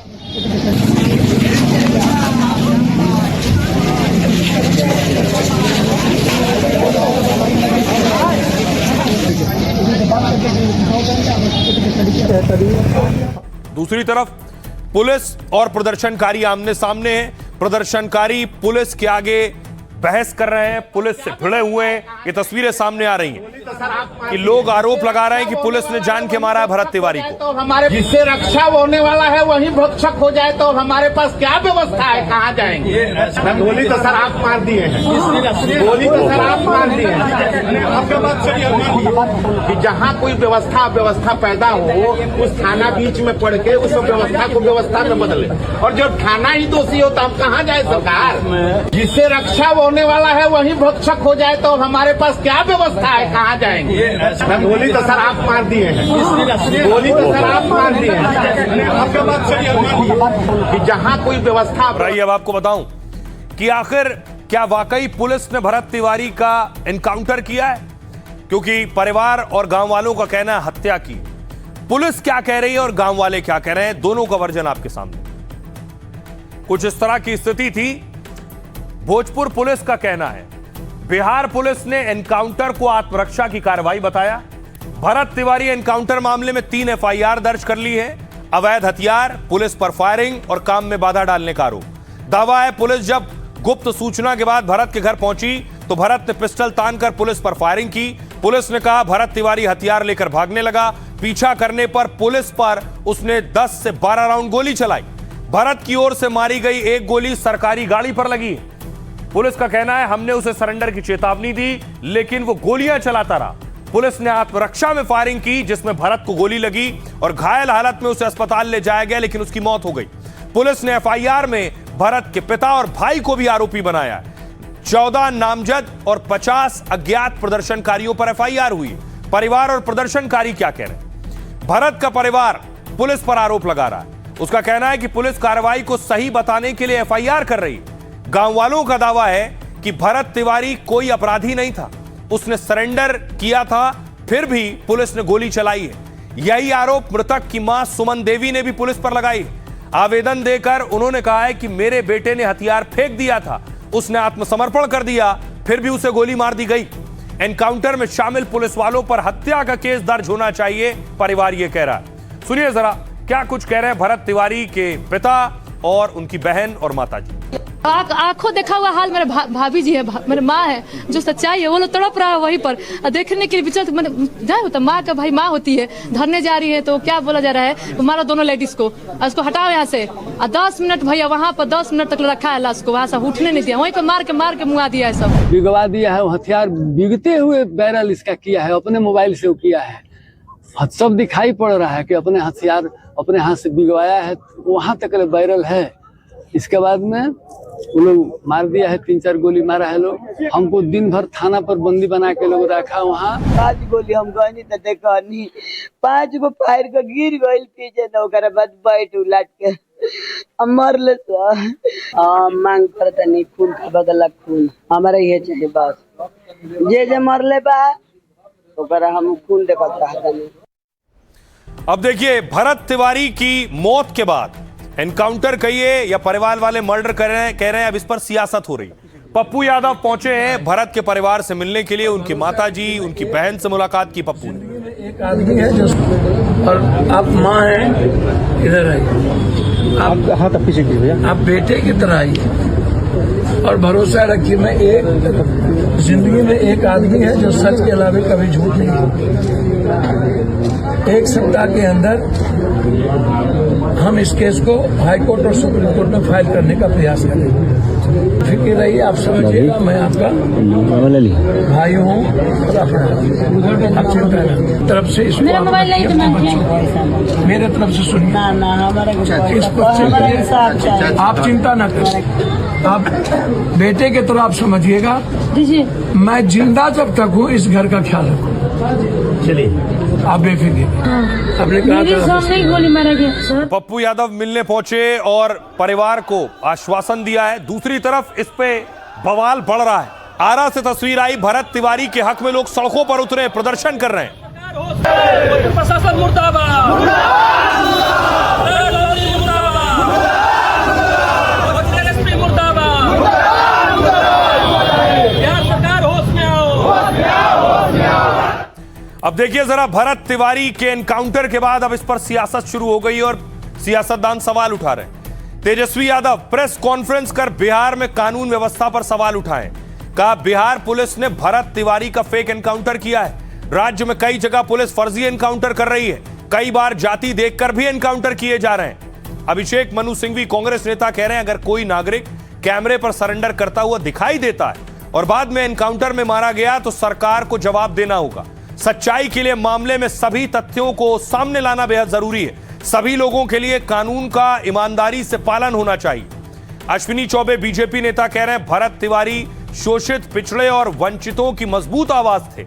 दूसरी तरफ पुलिस और प्रदर्शनकारी आमने सामने हैं। प्रदर्शनकारी पुलिस के आगे बहस कर रहे हैं, पुलिस से भिड़े हुए हैं। ये तस्वीरें सामने आ रही हैं कि लोग आरोप लगा रहे हैं कि पुलिस ने जान के मारा है भरत तिवारी को। तो हमारे जिससे रक्षा होने वाला है वही भक्षक हो जाए तो हमारे पास क्या व्यवस्था है, कहाँ जाएंगे? गोली तो सर आप मार दिए हैं, गोली तो सर आप मार दिए हैं। कि जहाँ कोई व्यवस्था पैदा हो, उस थाना बीच में पड़ के उस व्यवस्था को व्यवस्था में बदले। और जब थाना ही दोषी हो तो हम कहाँ जाए? सरकार जिससे रक्षा होने वाला है वही भक्षक हो जाए तो हमारे पास क्या व्यवस्था है, कहाँ जाएंगे? गोली तो सर आप मार दिए हैं, गोली तो सर आप मार दिए हैं। कि जहाँ कोई व्यवस्था। अब आपको बताऊं कि आखिर क्या वाकई पुलिस ने भरत तिवारी का एनकाउंटर किया है? क्योंकि परिवार और गांव वालों का कहना है हत्या की। पुलिस क्या कह रही है और गांव वाले क्या कह रहे हैं, दोनों का वर्जन आपके सामने। कुछ इस तरह की स्थिति थी। भोजपुर पुलिस का कहना है बिहार पुलिस ने एनकाउंटर को आत्मरक्षा की कार्रवाई बताया। भरत तिवारी एनकाउंटर मामले में 3 एफआईआर दर्ज कर ली है। अवैध हथियार, पुलिस पर फायरिंग और काम में बाधा डालने का आरोप। दावा है पुलिस जब गुप्त सूचना के बाद भरत के घर पहुंची तो भरत ने पिस्टल तानकर पुलिस पर फायरिंग की। पुलिस ने कहा भरत तिवारी हथियार लेकर भागने लगा। पीछा करने पर पुलिस पर उसने 10 से 12 राउंड गोली चलाई। भरत की ओर से मारी गई एक गोली सरकारी गाड़ी पर लगी। पुलिस का कहना है हमने उसे सरेंडर की चेतावनी दी लेकिन वो गोलियां चलाता रहा। पुलिस ने आत्मरक्षा में फायरिंग की जिसमें भरत को गोली लगी और घायल हालत में उसे अस्पताल ले जाया गया लेकिन उसकी मौत हो गई। पुलिस ने एफआईआर में भरत के पिता और भाई को भी आरोपी बनाया है। 14 नामजद और 50 अज्ञात प्रदर्शनकारियों पर एफआईआर हुई। परिवार और प्रदर्शनकारी क्या कह रहे हैं? भरत का परिवार पुलिस पर आरोप लगा रहा है। उसका कहना है कि पुलिस कार्रवाई को सही बताने के लिए एफआईआर कर रही है। गांव वालों का दावा है कि भरत तिवारी कोई अपराधी नहीं था, उसने सरेंडर किया था, फिर भी पुलिस ने गोली चलाई है। यही आरोप मृतक की मां सुमन देवी ने भी पुलिस पर लगाई। आवेदन देकर उन्होंने कहा है कि मेरे बेटे ने हथियार फेंक दिया था, उसने आत्मसमर्पण कर दिया, फिर भी उसे गोली मार दी गई। एनकाउंटर में शामिल पुलिस वालों पर हत्या का केस दर्ज होना चाहिए, परिवार यह कह रहा है। सुनिए जरा क्या कुछ कह रहे हैं भरत तिवारी के पिता और उनकी बहन और माता जी। आंखों देखा हुआ हाल मेरे भाभी जी है, मेरे माँ है, जो सच्चाई है वो लोग तड़प रहा है वहीं पर देखने के लिए। विचलित जाए होता माँ का भाई माँ होती है, धरने जा रही है तो क्या बोला जा रहा है मारो दोनों लेडीज को, उसको हटाओ यहाँ से। 10 मिनट भैया वहाँ पर 10 मिनट तक रखा है लाश को, वहाँ से उठने नहीं दिया, वहीं पर मार के मुआ दिया है। सब बिगवा दिया है, हथियार बिगते हुए बैरल इसका किया है, अपने मोबाइल से किया है। सब दिखाई पड़ रहा है कि अपने हथियार अपने हाथ से बिगवाया है, वहां तक बैरल है। इसके बाद में वो लोग मार दिया है, 3-4 गोली मारा है लोग। हमको दिन भर थाना पर बंदी बना के लोग रखा वहाँ। 5 गोली हम गनी तो देखनी 5 गो फायर के गिर गइल पीछे, तो ओकरा बाद बैठ उलट के मरले। मांग करता नहीं खून का बदला खून हमारा ये चाहिए बस। जे मरले बा ओकरा हम खून देखत रहता नहीं। अब देखिए भरत तिवारी की मौत के बाद एनकाउंटर कहिए या परिवार वाले मर्डर कह रहे हैं अब इस पर सियासत हो रही। पप्पू यादव पहुंचे हैं भरत के परिवार से मिलने के लिए। उनकी माताजी, उनकी बहन से मुलाकात की पप्पू ने। एक आदमी है जो और आप माँ हैं, इधर आइए आप, हाथ पीछे कीजिए भैया। आप बेटे की तरह आइए और भरोसा रखिए, मैं एक जिंदगी में एक आदमी है जो सच के अलावा कभी झूठ नहीं बोलता। 1 सप्ताह के अंदर हम इस केस को हाई कोर्ट और सुप्रीम कोर्ट में फाइल करने का प्रयास करेंगे। फिक्र रहिए, आप समझिएगा मैं आपका भाई हूँ। आप चिंता न तरफ से इसको मेरे तरफ से सुनिए, आप चिंता न करें। आप बेटे के तरह आप समझिएगा, मैं जिंदा जब तक हूँ इस घर का ख्याल रखूँ। चलिए आप बेफिक्र। पप्पू यादव मिलने पहुंचे और परिवार को आश्वासन दिया है। दूसरी तरफ इस पे बवाल बढ़ रहा है। आरा से तस्वीर आई, भरत तिवारी के हक में लोग सड़कों पर उतरे, प्रदर्शन कर रहे हैं। प्रशासन मुर्दाबाद, अब देखिए जरा भरत तिवारी के एनकाउंटर के बाद अब इस पर सियासत शुरू हो गई और सियासतदान सवाल उठा रहे हैं। तेजस्वी यादव प्रेस कॉन्फ्रेंस कर बिहार में कानून व्यवस्था पर सवाल उठाए। कहा बिहार पुलिस ने भरत तिवारी का फेक एनकाउंटर किया है। राज्य में कई जगह पुलिस फर्जी एनकाउंटर कर रही है, कई बार जाति देखकर भी एनकाउंटर किए जा रहे हैं। अभिषेक मनु सिंघवी कांग्रेस नेता कह रहे हैं अगर कोई नागरिक कैमरे पर सरेंडर करता हुआ दिखाई देता है और बाद में एनकाउंटर में मारा गया तो सरकार को जवाब देना होगा। सच्चाई के लिए मामले में सभी तथ्यों को सामने लाना बेहद जरूरी है। सभी लोगों के लिए कानून का ईमानदारी से पालन होना चाहिए। अश्विनी चौबे बीजेपी नेता कह रहे हैं भरत तिवारी शोषित, पिछड़े और वंचितों की मजबूत आवाज थे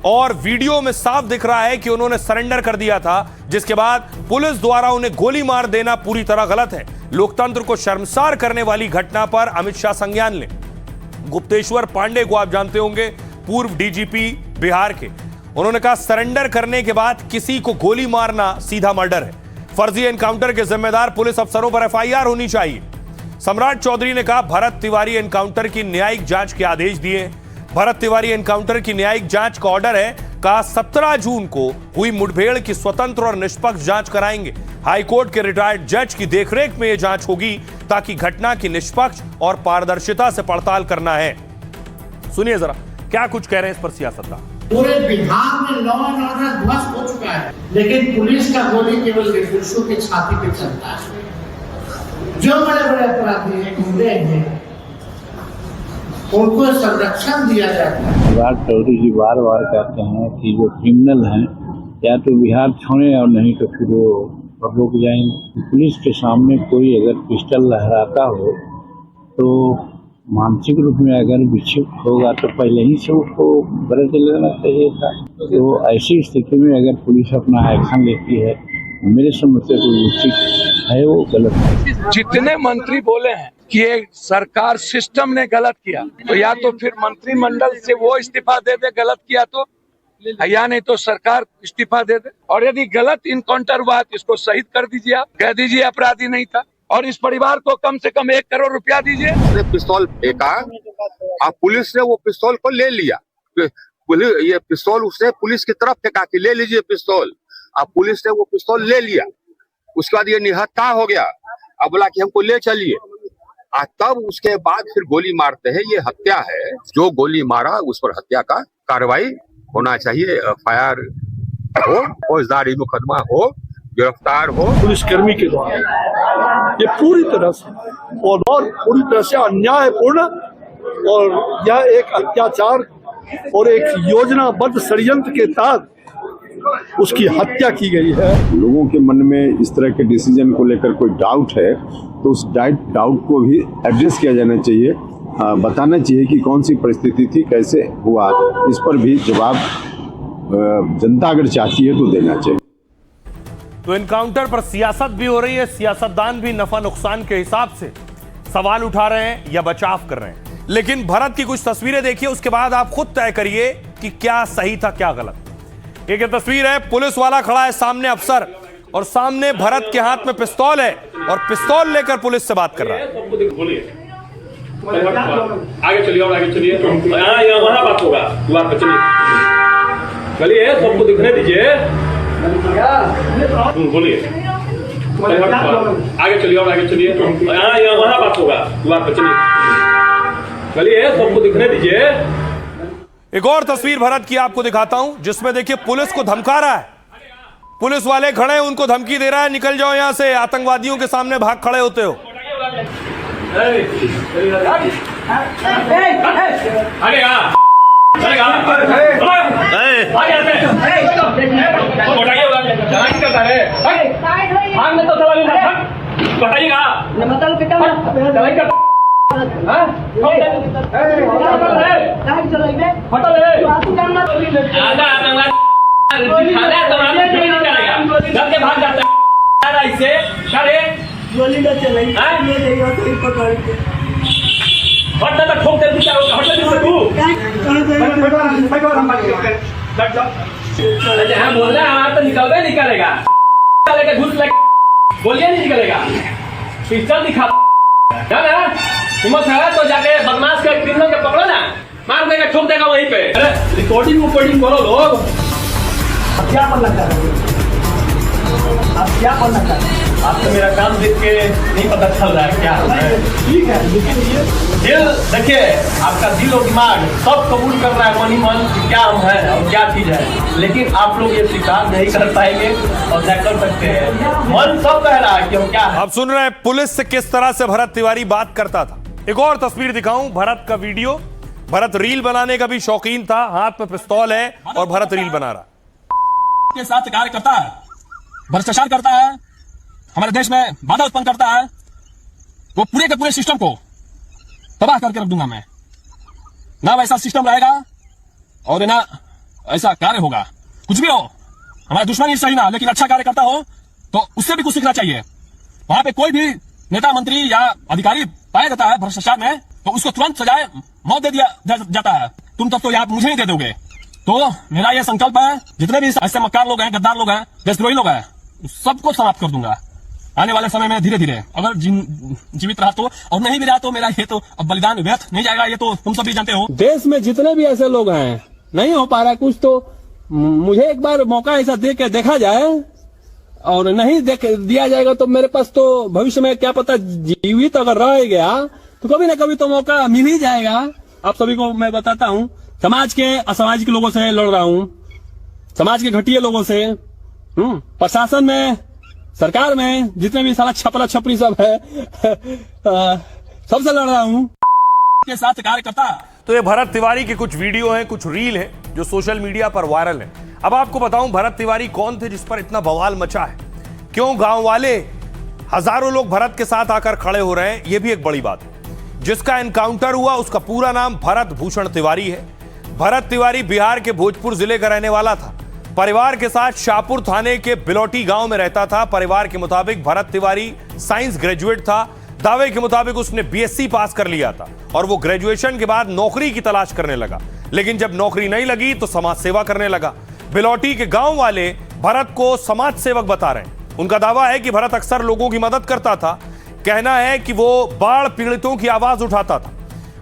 और वीडियो में साफ दिख रहा है कि उन्होंने सरेंडर कर दिया था, जिसके बाद पुलिस द्वारा उन्हें गोली मार देना पूरी तरह गलत है। लोकतंत्र को शर्मसार करने वाली घटना पर अमित शाह संज्ञान लें। गुप्तेश्वर पांडे को आप जानते होंगे, पूर्व डीजीपी बिहार के। उन्होंने कहा सरेंडर करने के बाद किसी को गोली मारना सीधा मर्डर है। फर्जी एनकाउंटर के जिम्मेदार पुलिस अफसरों पर एफआईआर होनी चाहिए। सम्राट चौधरी ने कहा भरत तिवारी एनकाउंटर की न्यायिक जांच के आदेश दिए। भरत तिवारी एनकाउंटर की न्यायिक जांच का ऑर्डर है। कहा 17 जून को हुई मुठभेड़ की स्वतंत्र और निष्पक्ष जांच कराएंगे। हाईकोर्ट के रिटायर्ड जज की देखरेख में यह जांच होगी ताकि घटना की निष्पक्ष और पारदर्शिता से पड़ताल करना है। सुनिए जरा क्या कुछ कह रहे हैं इस पर सियासतदान। पूरे बिहार में लॉ एंड ऑर्डर ध्वस्त हो चुका है, लेकिन पुलिस का गोली केवल निर्दोषों की छाती पे चलता है। जो बड़े बड़े अपराधी हैं, गुंडे हैं, उनको संरक्षण दिया जाता है। सम्राट चौधरी जी बार बार कहते हैं कि जो क्रिमिनल हैं या तो बिहार छोड़े और नहीं तो फिर वो रुक जाएंगे। पुलिस के सामने कोई अगर पिस्टल लहराता हो तो मानसिक रूप में अगर विक्षिप्त होगा तो पहले ही से उसको ब्रेक लेना चाहिए था। तो ऐसी स्थिति में अगर पुलिस अपना एक्शन लेती है, मेरे समझ से तो उचित है, वो गलत है। जितने मंत्री बोले हैं कि ये सरकार सिस्टम ने गलत किया, तो या तो फिर मंत्रिमंडल से वो इस्तीफा दे दे गलत किया तो, या नहीं तो सरकार इस्तीफा दे दे। और यदि गलत इनकाउंटर हुआ तो इसको शहीद कर दीजिए, आप कह दीजिए अपराधी नहीं था, और इस परिवार को कम से कम 1 करोड़ रुपया दीजिए। पिस्तौल फेंका, अब पुलिस ने वो पिस्तौल को ले लिया। ये पिस्तौल उसने पुलिस की तरफ फेंका कि ले लीजिए पिस्तौल। अब पुलिस ने वो पिस्तौल ले लिया। उसके बाद ये निहत्था हो गया। अब बोला कि हमको ले चलिए। तब उसके बाद फिर गोली मारते हैं। ये हत्या है। जो गोली मारा उस पर हत्या का कार्रवाई होना चाहिए। एफआईआर हो, फौजदारी मुकदमा हो, गिरफ्तार हो। पुलिसकर्मी के द्वारा ये पूरी तरह से और पूरी तरह से अन्यायपूर्ण और यह एक अत्याचार और एक योजनाबद्ध षड्यंत्र के तहत उसकी हत्या की गई है। लोगों के मन में इस तरह के डिसीजन को लेकर कोई डाउट है तो उस डाउट को भी एड्रेस किया जाना चाहिए। बताना चाहिए कि कौन सी परिस्थिति थी, कैसे हुआ, इस पर भी जवाब जनता अगर चाहती है तो देना चाहिए। तो एनकाउंटर पर सियासत भी हो रही है। सियासतदान भी नफा नुकसान के हिसाब से सवाल उठा रहे हैं या बचाव कर रहे हैं। लेकिन भरत की कुछ तस्वीरें देखिए, उसके बाद आप खुद तय करिए कि क्या सही था क्या गलत। एक तस्वीर है, पुलिस वाला खड़ा है सामने अफसर, और सामने भरत के हाथ में पिस्तौल है और पिस्तौल लेकर पुलिस से बात कर रहा है। आगे चलिए और आगे चलिए, वहां बात होगा, द्वार पर चलिए, चलिए सबको दिखने दीजिए, बोलिए, आगे चलिए और आगे चलिए, वहां बात होगा, द्वार पर चलिए, चलिए सबको दिखने दीजिए। एक और तस्वीर भरत की आपको दिखाता हूं, जिसमें देखिए पुलिस को धमका रहा है। पुलिस वाले खड़े हैं, उनको धमकी दे रहा है, निकल जाओ यहां से, आतंकवादियों के सामने भाग खड़े होते हो। बोल रहे हैं तो निकलवे निकलेगा, घुस बोलिए नहीं निकलेगा, पिस्टल दिखा ना, हिम्मत है तो जाके बदमाश के क्रिमिनल के पकड़ो ना, मार देगा, ठोक देगा वहीं पे। अरे रिकॉर्डिंग करो लोग, क्या पढ़ना चाह रहे हो आप, क्या पढ़ना चाह रहे हैं आप? तो मेरा काम देख के नहीं पता चल रहा है क्या है। ठीक है, लेकिन ये दिल देखिए, आपका दिल और दिमाग सब कबूल कर रहा है मनी मन कि क्या हम है और क्या चीज है, लेकिन आप लोग ये स्वीकार नहीं कर पाएंगे और क्या कर सकते हैं। मन सब कह रहा है कि हम क्या है। आप सुन रहे हैं पुलिस से किस तरह से भरत तिवारी बात करता था। एक और तस्वीर दिखाऊं, भरत का वीडियो। भरत रील बनाने का भी शौकीन था, हाथ में पिस्तौल है और भरत रील बना रहा के साथ कार्य करता है, भ्रष्टाचार करता है, हमारे देश में बाधा उत्पन्न करता है, वो पूरे के पूरे सिस्टम को तबाह करके रख दूंगा मैं। ना वैसा सिस्टम रहेगा और ना ऐसा कार्य होगा। कुछ भी हो, हमारा दुश्मन ही सही ना, लेकिन अच्छा कार्य करता हो तो उससे भी कुछ सीखना चाहिए। वहां पे कोई भी नेता मंत्री या अधिकारी पाया जाता है भ्रष्टाचार में तो उसको तुरंत सजाए मौत दे दिया जाता है। तुम तब तो याद मुझे नहीं दे दोगे। तो मेरा यह संकल्प है, जितने भी ऐसे मक्कार लोग हैं, गद्दार लोग हैं, देशद्रोही लोग हैं, सबको समाप्त कर दूंगा आने वाले समय में धीरे धीरे। अगर जीवित रहा तो, और नहीं भी रहा तो मेरा ये तो अब बलिदान व्यर्थ नहीं जाएगा, ये तो तुम सब भी जानते हो। देश में जितने भी ऐसे लोग हैं, नहीं हो पा रहा कुछ, तो मुझे एक बार मौका ऐसा दे के देखा जाए, और नहीं दिया जाएगा तो मेरे पास तो भविष्य में क्या पता जीवित अगर रह गया तो कभी ना कभी तो मौका मिल ही जाएगा। आप सभी को मैं बताता हूँ, समाज के असामाजिक लोगों से लड़ रहा हूँ, समाज के घटिया लोगों से, प्रशासन में, सरकार में जितने भी साला छपरा छपरी सब है सबसे लड़ रहा हूँ के साथ कार्यकर्ता। तो ये भरत तिवारी के कुछ वीडियो हैं, कुछ रील हैं जो सोशल मीडिया पर वायरल हैं। अब आपको बताऊं भरत तिवारी कौन थे जिस पर इतना बवाल मचा है, क्यों गांव वाले हजारों लोग भरत के साथ आकर खड़े हो रहे हैं, यह भी एक बड़ी बात है। जिसका एनकाउंटर हुआ उसका पूरा नाम भरत भूषण तिवारी है। भरत तिवारी बिहार के भोजपुर जिले का रहने वाला था। परिवार के साथ शाहपुर थाने के बिलौटी गांव में रहता था। परिवार के मुताबिक भरत तिवारी साइंस ग्रेजुएट था। दावे के मुताबिक उसने बीएससी पास कर लिया था और वो ग्रेजुएशन के बाद नौकरी की तलाश करने लगा, लेकिन जब नौकरी नहीं लगी तो समाज सेवा करने लगा। बिलौटी के गांव वाले भरत को समाज सेवक बता रहे हैं। उनका दावा है कि भरत अक्सर लोगों की मदद करता था। कहना है कि वो बाढ़ पीड़ितों की आवाज उठाता था।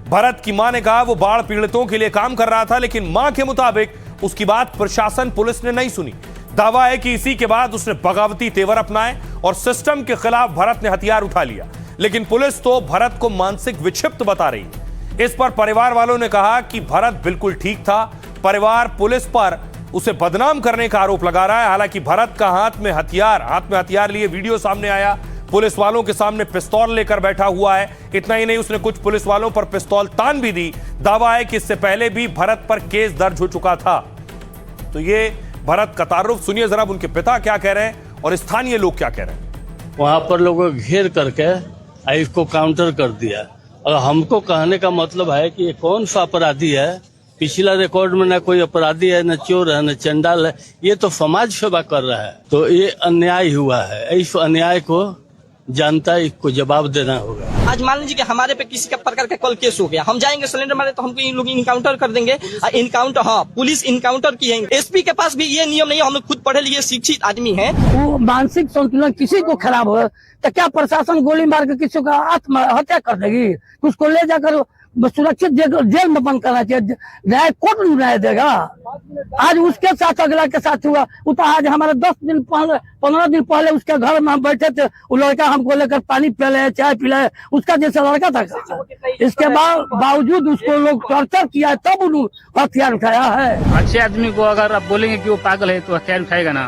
भरत की मां ने कहा वो बाढ़ पीड़ितों के लिए काम कर रहा था, लेकिन मां के मुताबिक उसकी बात प्रशासन पुलिस ने नहीं सुनी। दावा है कि इसी के बाद उसने बगावती तेवर अपनाए और सिस्टम के खिलाफ भरत ने हथियार उठा लिया, लेकिन पुलिस तो भरत को मानसिक विक्षिप्त बता रही है। इस पर परिवार वालों ने कहा कि भरत बिल्कुल ठीक था। परिवार पुलिस पर उसे बदनाम करने का आरोप लगा रहा है। हालांकि भरत का हाथ में हथियार लिए वीडियो सामने आया। पुलिस वालों के सामने पिस्तौल लेकर बैठा हुआ है। इतना ही नहीं, उसने कुछ पुलिस वालों पर पिस्तौल तान भी दी। दावा है कि इससे पहले भी भरत पर केस दर्ज हो चुका था। तो ये भरत का तारुफ सुनिए जरा, उनके पिता क्या कह रहे हैं और स्थानीय लोग क्या कह रहे हैं। वहां पर लोगों घेर करके इसको काउंटर कर दिया, और हमको कहने का मतलब है कि ये कौन सा अपराधी है। पिछला रिकॉर्ड में न कोई अपराधी है, न चोर है, न चंडाल है, ये तो समाज सेवा कर रहा है। तो ये अन्याय हुआ है, इस अन्याय को जनता को जवाब देना होगा। आज मान लीजिए कि हमारे पे किसी का प्रकार का कल केस हो गया, हम जाएंगे सिलेंडर मारे तो हमको इन लोग इनकाउंटर कर देंगे। इनकाउंटर, हाँ, पुलिस इनकाउंटर की है। एसपी के पास भी ये नियम नहीं है। हम लोग खुद पढ़े लिखे शिक्षित आदमी हैं। वो मानसिक संतुलन किसी को खराब हो तो क्या प्रशासन गोली मार के किसी का आत्महत्या कर देगी? उसको ले जाकर सुरक्षित जेल में बंद करना चाहिए। न्याय कोर्ट न्याय देगा। आज उसके साथ अगला के साथ हुआ। वो तो आज हमारे 10 दिन पहले 15 दिन पहले उसके घर में हम बैठे थे, वो लड़का हमको लेकर पानी पिलाए, चाय पिलाए, उसका जैसा लड़का था। इसके बावजूद उसको लोग टॉर्चर किया, तब उन्होंने हथियार उठाया है। अच्छे आदमी को अगर आप बोलेंगे कि वो पागल है तो हथियार उठाएगा ना।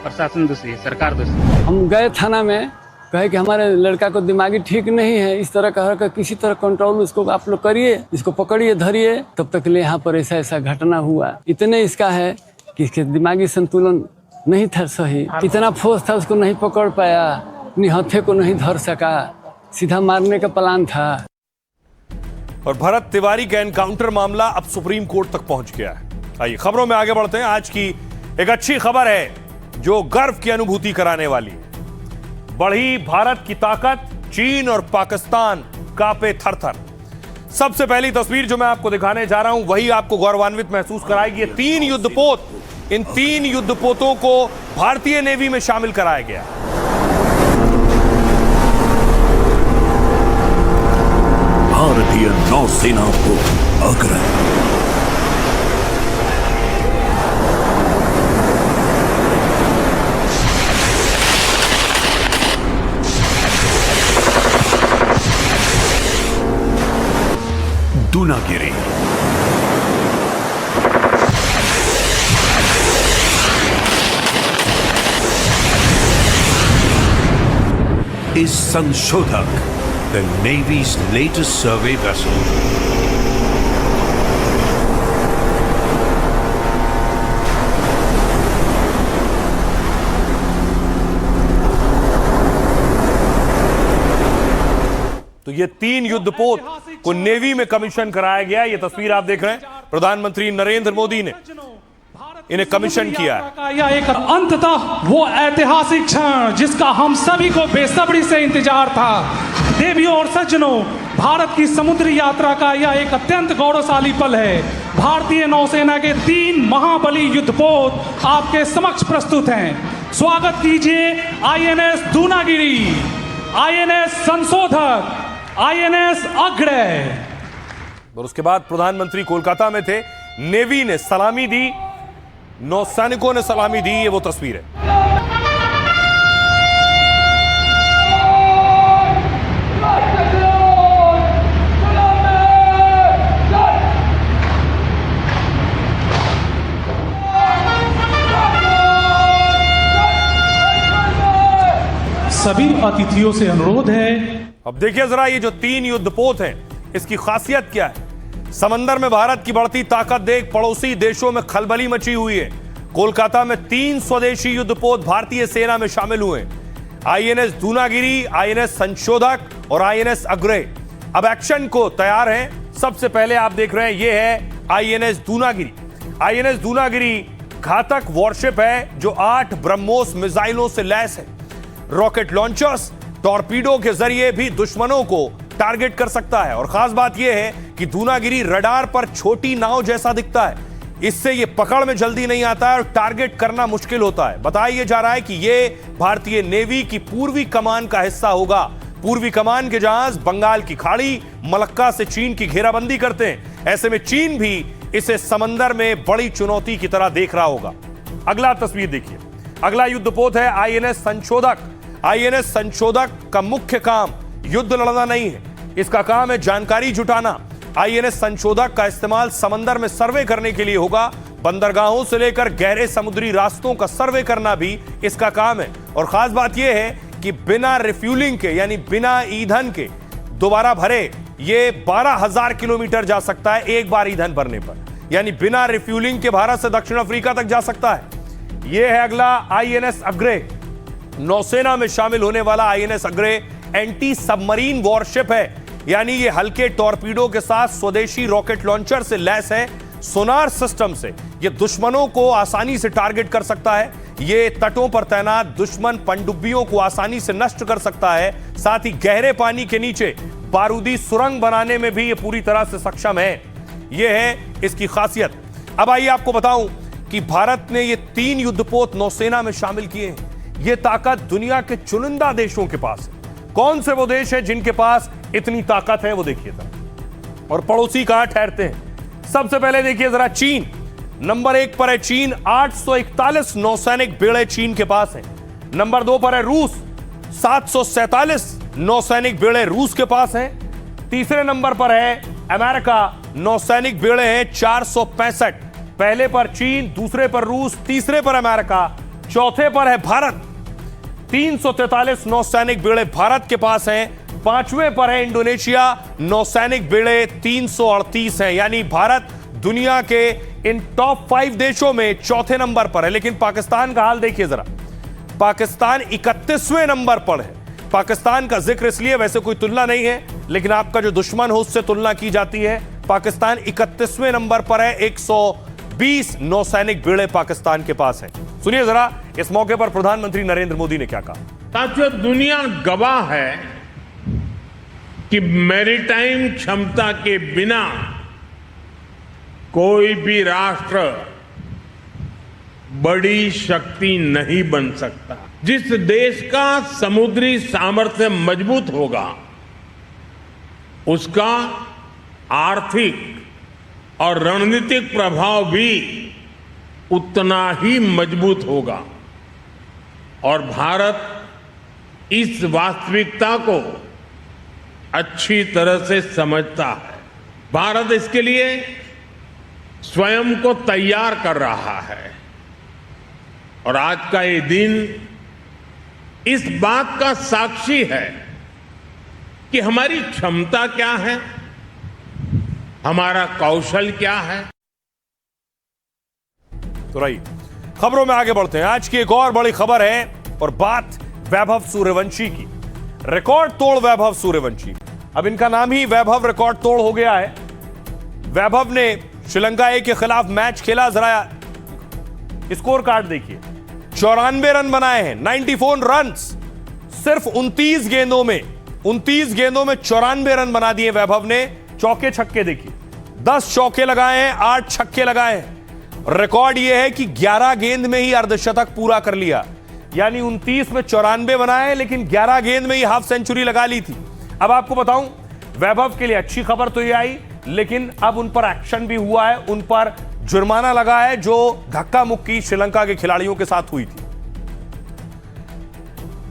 प्रशासन दोषी है, सरकार दोषी है। हम गए थाना में, कहे कि हमारे लड़का को दिमागी ठीक नहीं है, इस तरह का किसी तरह कंट्रोल उसको आप लोग करिए, इसको पकड़िए, धरिए। तब तक ले यहाँ पर ऐसा घटना हुआ। इतने इसका है कि इसके दिमागी संतुलन नहीं था सही। कितना फोर्स था, उसको नहीं पकड़ पाया, निहत्थे को नहीं धर सका, सीधा मारने का प्लान था। और भरत तिवारी का एनकाउंटर मामला अब सुप्रीम कोर्ट तक पहुंच गया है। आइए खबरों में आगे बढ़ते हैं। आज की एक अच्छी खबर है जो गर्व की अनुभूति कराने वाली है। बढ़ी भारत की ताकत, चीन और पाकिस्तान कांपे थर-थर। सबसे पहली तस्वीर जो मैं आपको दिखाने जा रहा हूं वही आपको गौरवान्वित महसूस कराएगी। ये 3 युद्धपोत, इन 3 युद्धपोतों को भारतीय नेवी में शामिल कराया गया। भारतीय नौसेना को अग्रणी Dunagiri, is Sanshottak, the Navy's latest survey vessel. तो ये 3 युद्धपोत को नेवी में कमीशन कराया गया। ये तस्वीर आप देख रहे हैं, प्रधानमंत्री नरेंद्र मोदी ने इन्हें कमीशन किया है। यह एक अंततः वो ऐतिहासिक क्षण जिसका हम सभी को बेसब्री से इंतजार था। देवियों और सज्जनों, भारत की समुद्री यात्रा का यह एक अत्यंत गौरवशाली पल है। भारतीय नौसेना के 3 महाबली युद्धपोत आपके समक्ष प्रस्तुत हैं। स्वागत कीजिए आईएनएस दूनागिरी, आईएनएस संशोधक, आईएनएस अग्रय। और उसके बाद प्रधानमंत्री कोलकाता में थे, नेवी ने सलामी दी, नौसैनिकों ने सलामी दी। ये वो तस्वीर है। सभी अतिथियों से अनुरोध है। अब देखिए जरा, ये जो 3 युद्धपोत हैं, इसकी खासियत क्या है। समंदर में भारत की बढ़ती ताकत देख पड़ोसी देशों में खलबली मची हुई है। कोलकाता में 3 स्वदेशी युद्धपोत भारतीय सेना में शामिल हुए। आईएनएस दूनागिरी, आईएनएस संशोधक और आईएनएस अग्रय अब एक्शन को तैयार हैं। सबसे पहले आप देख रहे हैं, ये है आईएनएस दूनागिरी। आईएनएस दूनागिरी घातक वॉरशिप है जो 8 ब्रह्मोस मिसाइलों से लैस है। रॉकेट लॉन्चर्स, टॉर्पीडो के जरिए भी दुश्मनों को टारगेट कर सकता है। और खास बात यह है कि दूनागिरी रडार पर छोटी नाव जैसा दिखता है, इससे यह पकड़ में जल्दी नहीं आता है और टारगेट करना मुश्किल होता है। बताया जा रहा है कि यह भारतीय नेवी की पूर्वी कमान का हिस्सा होगा। पूर्वी कमान के जहाज बंगाल की खाड़ी, मलक्का से चीन की घेराबंदी करते हैं। ऐसे में चीन भी इसे समंदर में बड़ी चुनौती की तरह देख रहा होगा। अगला तस्वीर देखिए, अगला युद्धपोत है आईएनएस संशोधक। आईएनएस संशोधक का मुख्य काम युद्ध लड़ना नहीं है, इसका काम है जानकारी जुटाना। आईएनएस संशोधक का इस्तेमाल समंदर में सर्वे करने के लिए होगा। बंदरगाहों से लेकर गहरे समुद्री रास्तों का सर्वे करना भी इसका काम है। और खास बात यह है कि बिना रिफ्यूलिंग के, यानी बिना ईंधन के दोबारा भरे, ये 12,000 किलोमीटर जा सकता है एक बार ईंधन भरने पर। यानी बिना रिफ्यूलिंग के भारत से दक्षिण अफ्रीका तक जा सकता है। यह है अगला आईएनएस अग्रय। नौसेना में शामिल होने वाला INS Agray anti submarine worship है, यानी ये हल्के टॉर्पीडो के साथ स्वदेशी रॉकेट लॉन्चर से लैस है। सोनार सिस्टम से ये दुश्मनों को आसानी से टारगेट कर सकता है। ये तटों पर तैनात दुश्मन पनडुब्बियों को आसानी से नष्ट कर सकता है। साथ ही गहरे पानी के नीचे बारूदी सुरंग बनाने में भी ये पूरी तरह से सक्षम है। ये है इसकी खासियत। अब आइए आपको बताऊं कि भारत ने ये 3 युद्धपोत नौसेना में शामिल किए हैं। ये ताकत दुनिया के चुनिंदा देशों के पास है। कौन से वो देश हैं जिनके पास इतनी ताकत है, वो देखिए जरा। और पड़ोसी कहां ठहरते हैं। सबसे पहले देखिए जरा, चीन नंबर 1 पर है। चीन 841 नौसैनिक बेड़े चीन के पास हैं। नंबर 2 पर है रूस, 747 नौसैनिक बेड़े रूस के पास हैं। तीसरे नंबर पर है अमेरिका, नौसैनिक बेड़े हैं 465। पहले पर चीन, दूसरे पर रूस, तीसरे पर अमेरिका, चौथे पर है भारत। 343 नौसैनिक बेड़े भारत के पास हैं। 5वें पर है इंडोनेशिया, नौसैनिक बेड़े 338 हैं। यानी भारत दुनिया के इन टॉप 5 देशों में चौथे नंबर पर है। लेकिन पाकिस्तान का हाल देखिए जरा। पाकिस्तान 31वें नंबर पर है। पाकिस्तान का जिक्र इसलिए, वैसे कोई तुलना नहीं है, लेकिन आपका जो दुश्मन हो उससे तुलना की जाती है। पाकिस्तान 31वें नंबर पर है। 120 नौसैनिक बेड़े पाकिस्तान के पास हैं। सुनिए जरा, इस मौके पर प्रधानमंत्री नरेंद्र मोदी ने क्या कहा। साथियों, दुनिया गवाह है कि मैरीटाइम क्षमता के बिना कोई भी राष्ट्र बड़ी शक्ति नहीं बन सकता। जिस देश का समुद्री सामर्थ्य मजबूत होगा, उसका आर्थिक और रणनीतिक प्रभाव भी उतना ही मजबूत होगा। और भारत इस वास्तविकता को अच्छी तरह से समझता है। भारत इसके लिए स्वयं को तैयार कर रहा है। और आज का ये दिन इस बात का साक्षी है कि हमारी क्षमता क्या है, हमारा कौशल क्या है। तो रही खबरों में आगे बढ़ते हैं। आज की एक और बड़ी खबर है और बात वैभव सूर्यवंशी की। रिकॉर्ड तोड़ वैभव सूर्यवंशी, अब इनका नाम ही वैभव रिकॉर्ड तोड़ हो गया है। वैभव ने श्रीलंका ए के खिलाफ मैच खेला। जरा स्कोर कार्ड देखिए, 94 रन बनाए हैं, 94 रन्स सिर्फ 29 गेंदों में 94 रन बना दिए वैभव ने। चौके छक्के देखिए, 10 चौके लगाए हैं, 8 छक्के लगाए हैं। रिकॉर्ड यह है कि 11 गेंद में ही अर्धशतक पूरा कर लिया, यानी 29 में 94 बनाए, लेकिन 11 गेंद में ही हाफ सेंचुरी लगा ली थी। अब आपको बताऊं, वैभव के लिए अच्छी खबर तो ये आई, लेकिन अब उन पर एक्शन भी हुआ है, उन पर जुर्माना लगा है जो धक्का मुक्की श्रीलंका के खिलाड़ियों के साथ हुई थी।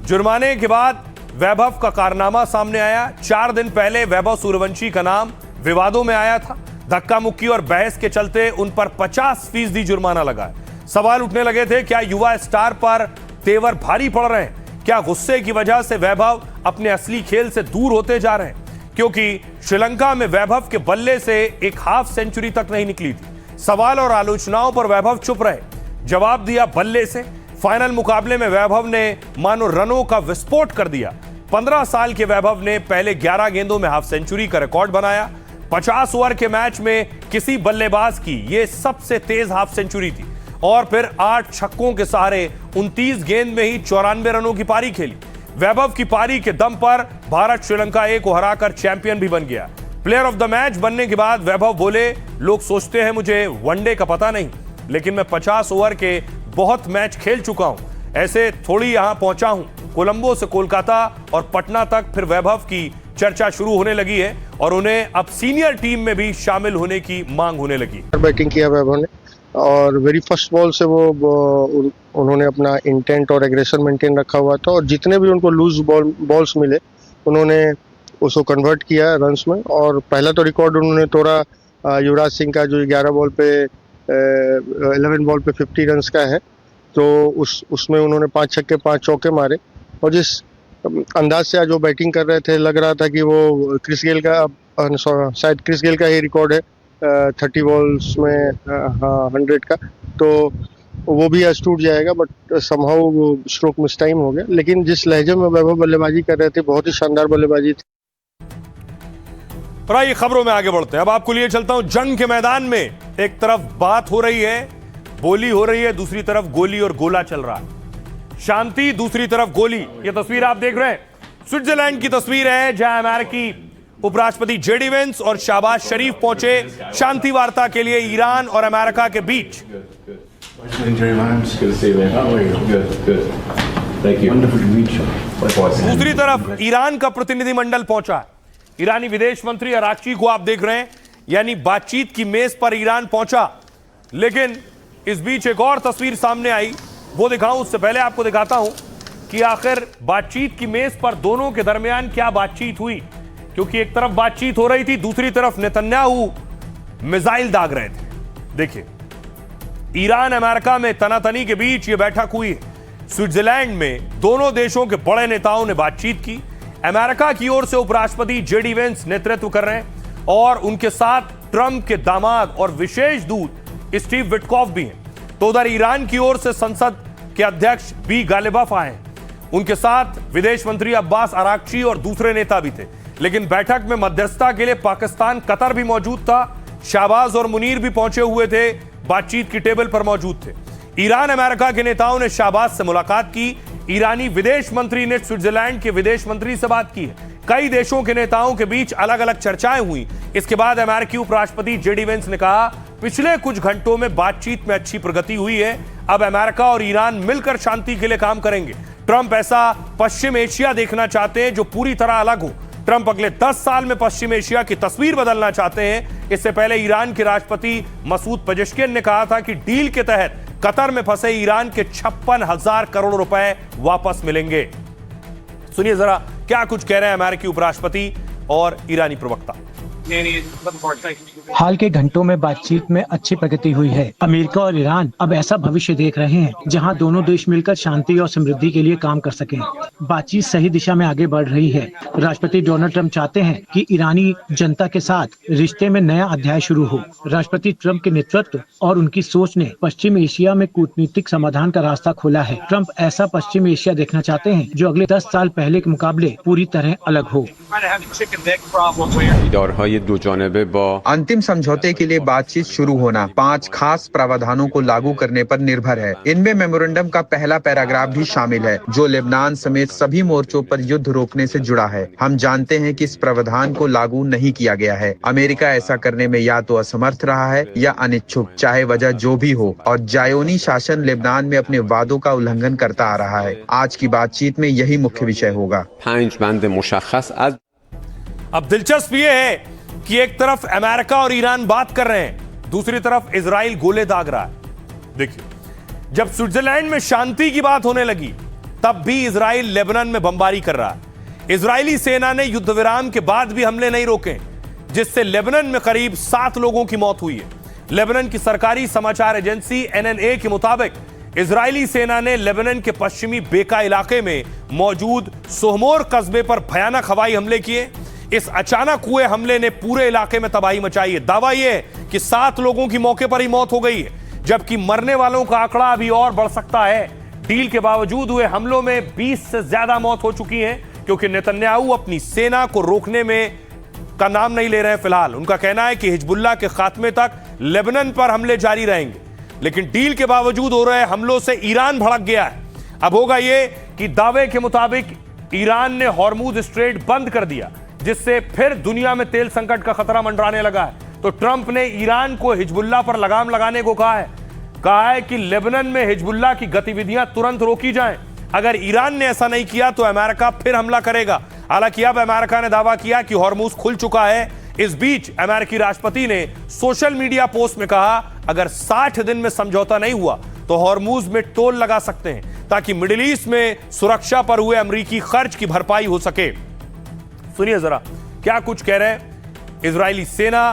जुर्माने के बाद वैभव का कारनामा सामने आया। 4 दिन पहले वैभव सूर्यवंशी का नाम विवादों में आया था। धक्का मुक्की और बहस के चलते उन पर 50% जुर्माना लगा है। सवाल उठने लगे थे, क्या युवा स्टार पर तेवर भारी पड़ रहे हैं? क्या गुस्से की वजह से वैभव अपने असली खेल से दूर होते जा रहे हैं? क्योंकि श्रीलंका में वैभव के बल्ले से एक हाफ सेंचुरी तक नहीं निकली थी। सवाल और आलोचनाओं पर वैभव चुप रहे, जवाब दिया बल्ले से। फाइनल मुकाबले में वैभव ने मानो रनों का विस्फोट कर दिया। 15 साल के वैभव ने पहले 11 गेंदों में हाफ सेंचुरी का रिकॉर्ड बनाया। 50 ओवर के मैच में किसी बल्लेबाज की यह सबसे तेज हाफ सेंचुरी थी, और फिर 8 छक्कों के सहारे 29 गेंद में ही 94 रनों की पारी खेली। वैभव की पारी के दम पर भारत श्रीलंका ए को हराकर चैंपियन भी बन गया। प्लेयर ऑफ द मैच बनने के बाद वैभव बोले, लोग सोचते हैं मुझे वनडे का पता नहीं, लेकिन मैं 50 ओवर के बहुत मैच खेल चुका हूं। ऐसे थोड़ी यहां पहुंचा हूं, कोलंबो से कोलकाता और पटना तक फिर वैभव की चर्चा शुरू होने लगी है और उन्हें अब सीनियर टीम में भी शामिल होने की मांग होने लगी। बैटिंग किया वैभव ने और वेरी फर्स्ट बॉल से वो उन्होंने अपना इंटेंट और एग्रेशन मेंटेन रखा हुआ था, और जितने भी उनको लूज बॉल्स मिले उन्होंने उसको कन्वर्ट किया रन्स में। और पहला तो रिकॉर्ड उन्होंने तोड़ा युवराज सिंह का, जो 11 बॉल पे 11 बॉल पे 50 रन्स का है। तो उसमें उन्होंने 5 छक्के 5 चौके मारे, और जिस अंदाज से आज वो बैटिंग कर रहे थे, लग रहा था कि वो क्रिस गेल का, शायद क्रिस गेल का ही रिकॉर्ड है 30 बॉल्स में 100 का, तो वो भी आज टूट जाएगा। बट समहाउ वो स्ट्रोक मिस टाइम हो गया। लेकिन जिस लहजे में वैभव बल्लेबाजी कर रहे थे, बहुत ही शानदार बल्लेबाजी थी। पर आइए खबरों में आगे बढ़ते हैं। अब आपको लिए चलता हूं जंग के मैदान में। एक तरफ बात हो रही है, बोली हो रही है, दूसरी तरफ गोली और गोला चल रहा है। शांति, दूसरी तरफ गोली। ये तस्वीर आप देख रहे हैं, स्विट्जरलैंड की तस्वीर है, जहां अमेरिकी उपराष्ट्रपति जेडी वेंस और शहबाज शरीफ पहुंचे शांति वार्ता के लिए ईरान और अमेरिका के बीच। दूसरी तरफ ईरान का प्रतिनिधिमंडल पहुंचा है। ईरानी विदेश मंत्री अराक्ची को आप देख रहे हैं, यानी बातचीत की मेज पर ईरान पहुंचा। लेकिन इस बीच एक और तस्वीर सामने आई, वो दिखाऊं उससे पहले आपको दिखाता हूं कि आखिर बातचीत की मेज पर दोनों के दरमियान क्या बातचीत हुई। क्योंकि एक तरफ बातचीत हो रही थी, दूसरी तरफ नेतन्याहू मिसाइल दाग रहे थे। देखिए, ईरान अमेरिका में तनातनी के बीच यह बैठक हुई है। स्विट्जरलैंड में दोनों देशों के बड़े नेताओं ने बातचीत की। अमेरिका की ओर से उपराष्ट्रपति जेडी वेंस नेतृत्व कर रहे हैं और उनके साथ ट्रंप के दामाद और विशेष दूत स्टीव विटकॉफ भी हैं। तो उधर ईरान की ओर से संसद के अध्यक्ष बी गालिबफ आए हैं, उनके साथ विदेश मंत्री अब्बास अराक्ची और दूसरे नेता भी थे। लेकिन बैठक में मध्यस्थता के लिए पाकिस्तान, कतर भी मौजूद था। शहबाज और मुनीर भी पहुंचे हुए थे, बातचीत की टेबल पर मौजूद थे। ईरान अमेरिका के नेताओं ने शहबाज से मुलाकात की। ईरानी विदेश मंत्री ने स्विट्जरलैंड के विदेश मंत्री से बात की है। कई देशों के नेताओं के बीच अलग अलग चर्चाएं हुई। इसके बाद अमेरिकी उपराष्ट्रपति जेडी वेंस ने कहा, पिछले कुछ घंटों में बातचीत में अच्छी प्रगति हुई है। अब अमेरिका और ईरान मिलकर शांति के लिए काम करेंगे। ट्रंप ऐसा पश्चिम एशिया देखना चाहते हैं जो पूरी तरह अलग हो। ट्रंप अगले 10 साल में पश्चिम एशिया की तस्वीर बदलना चाहते हैं। इससे पहले ईरान के राष्ट्रपति मसूद पेजेश्कियन ने कहा था कि डील के तहत कतर में फंसे ईरान के 56,000 करोड़ रुपए वापस मिलेंगे। सुनिए जरा क्या कुछ कह रहे हैं अमेरिकी उपराष्ट्रपति और ईरानी प्रवक्ता। हाल के घंटों में बातचीत में अच्छी प्रगति हुई है। अमेरिका और ईरान अब ऐसा भविष्य देख रहे हैं जहां दोनों देश मिलकर शांति और समृद्धि के लिए काम कर सकें। बातचीत सही दिशा में आगे बढ़ रही है। राष्ट्रपति डोनाल्ड ट्रंप चाहते हैं कि ईरानी जनता के साथ रिश्ते में नया अध्याय शुरू हो। राष्ट्रपति ट्रंप के नेतृत्व और उनकी सोच ने पश्चिम एशिया में कूटनीतिक समाधान का रास्ता खोला है। ट्रंप ऐसा पश्चिम एशिया देखना चाहते हैं जो अगले 10 साल पहले के मुकाबले पूरी तरह अलग हो। अंतिम समझौते के लिए बातचीत शुरू होना 5 खास प्रावधानों को लागू करने पर निर्भर है। इनमें मेमोरेंडम का पहला पैराग्राफ भी शामिल है, जो लेबनान समेत सभी मोर्चों पर युद्ध रोकने से जुड़ा है। हम जानते हैं कि इस प्रावधान को लागू नहीं किया गया है। अमेरिका ऐसा करने में या तो असमर्थ रहा है या अनिच्छुक, चाहे वजह जो भी हो, और जायोनी शासन लेबनान में अपने वादों का उल्लंघन करता आ रहा है। आज की बातचीत में यही मुख्य विषय होगा। अब दिलचस्प ये है कि एक तरफ अमेरिका और ईरान बात कर रहे हैं, दूसरी तरफ इजराइल गोले दाग रहा है। देखिए, जब स्विट्जरलैंड में शांति की बात होने लगी, तब भी इजराइल लेबनान में बमबारी कर रहा है। इजरायली सेना ने युद्ध विराम के बाद भी हमले नहीं रोके, जिससे लेबनान में करीब 7 लोगों की मौत हुई है। लेबनान की सरकारी समाचार एजेंसी एनएनए के मुताबिक इजरायली सेना ने लेबनान के पश्चिमी बेका इलाके में मौजूद सोहमोर कस्बे पर भयानक हवाई हमले किए। इस अचानक हुए हमले ने पूरे इलाके में तबाही मचाई है। दावा यह है कि 7 लोगों की मौके पर ही मौत हो गई है, जबकि मरने वालों का आंकड़ा अभी और बढ़ सकता है। डील के बावजूद हुए हमलों में 20 से ज्यादा मौत हो चुकी है, क्योंकि नेतन्याहू अपनी सेना को रोकने में का नाम नहीं ले रहे हैं। फिलहाल उनका कहना है कि हिजबुल्लाह के खात्मे तक लेबनान पर हमले जारी रहेंगे, लेकिन डील के बावजूद हो रहे हमलों से ईरान भड़क गया है। अब होगा यह कि दावे के मुताबिक ईरान ने हॉर्मुज स्ट्रेट बंद कर दिया, जिससे फिर दुनिया में तेल संकट का खतरा मंडराने लगा है। तो ट्रंप ने ईरान को हिजबुल्लाह पर लगाम लगाने को कहा है कि लेबनान में हिजबुल्लाह की गतिविधियां तुरंत रोकी जाएं। अगर ईरान ने ऐसा नहीं किया तो अमेरिका फिर हमला करेगा। हालांकि अब अमेरिका ने दावा किया कि हॉर्मुज खुल चुका है। इस बीच अमेरिकी राष्ट्रपति ने सोशल मीडिया पोस्ट में कहा, अगर 60 दिन में समझौता नहीं हुआ तो हॉर्मुज में टोल लगा सकते हैं, ताकि मिडिल ईस्ट में सुरक्षा पर हुए अमेरिकी खर्च की भरपाई हो सके। सुनिए जरा क्या कुछ कह रहे हैं इजरायली सेना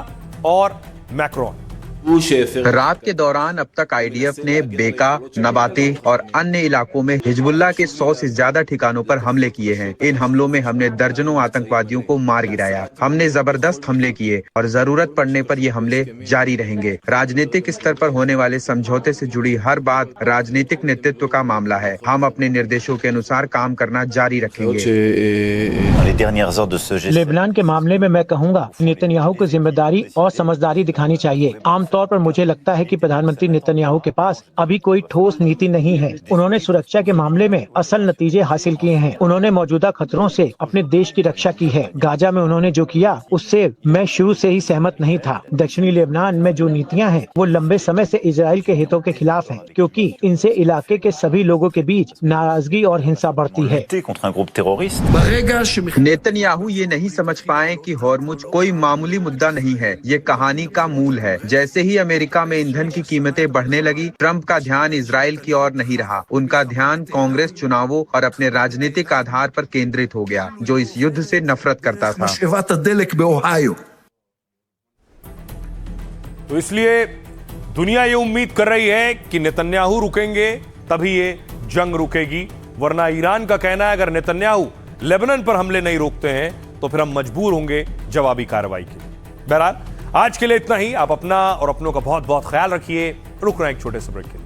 और मैक्रोन। रात के दौरान अब तक आईडीएफ ने बेका, नबाते और अन्य इलाकों में हिजबुल्लाह के 100 से ज्यादा ठिकानों पर हमले किए हैं। इन हमलों में हमने दर्जनों आतंकवादियों को मार गिराया। हमने जबरदस्त हमले किए और जरूरत पड़ने पर ये हमले जारी रहेंगे। राजनीतिक स्तर पर होने वाले समझौते से जुड़ी हर बात राजनीतिक नेतृत्व का मामला है। हम अपने निर्देशों के अनुसार काम करना जारी रखेंगे। लेबनान के मामले में मैं कहूँगा, नेतन्याहू को जिम्मेदारी और समझदारी दिखानी चाहिए। तौर पर मुझे लगता है कि प्रधानमंत्री नेतन्याहू के पास अभी कोई ठोस नीति नहीं है। उन्होंने सुरक्षा के मामले में असल नतीजे हासिल किए हैं। उन्होंने मौजूदा खतरों से अपने देश की रक्षा की है। गाजा में उन्होंने जो किया उससे मैं शुरू से ही सहमत नहीं था। दक्षिणी लेबनान में जो नीतियां हैं वो लंबे समय से इजराइल के हितों के खिलाफ हैं, क्योंकि इनसे इलाके के सभी लोगों के बीच नाराजगी और हिंसा बढ़ती है। नेतन्याहू ये नहीं समझ पाए कि हॉर्मुज कोई मामूली मुद्दा नहीं है, ये कहानी का मूल है। जैसे ही अमेरिका में ईंधन की कीमतें बढ़ने लगी, ट्रंप का ध्यान इजराइल की ओर नहीं रहा। उनका ध्यान कांग्रेस चुनावों और अपने राजनीतिक आधार पर केंद्रित हो गया, जो इस युद्ध से नफरत करता था। तो इसलिए दुनिया ये उम्मीद कर रही है कि नेतन्याहू रुकेंगे तभी ये जंग रुकेगी, वरना ईरान का कहना है अगर नेतन्याहू लेबनान पर हमले नहीं रोकते हैं तो फिर हम मजबूर होंगे जवाबी कार्रवाई के। बहरहाल आज के लिए इतना ही। आप अपना और अपनों का बहुत बहुत ख्याल रखिए। रुक रहे हैं एक छोटे से ब्रेक के लिए।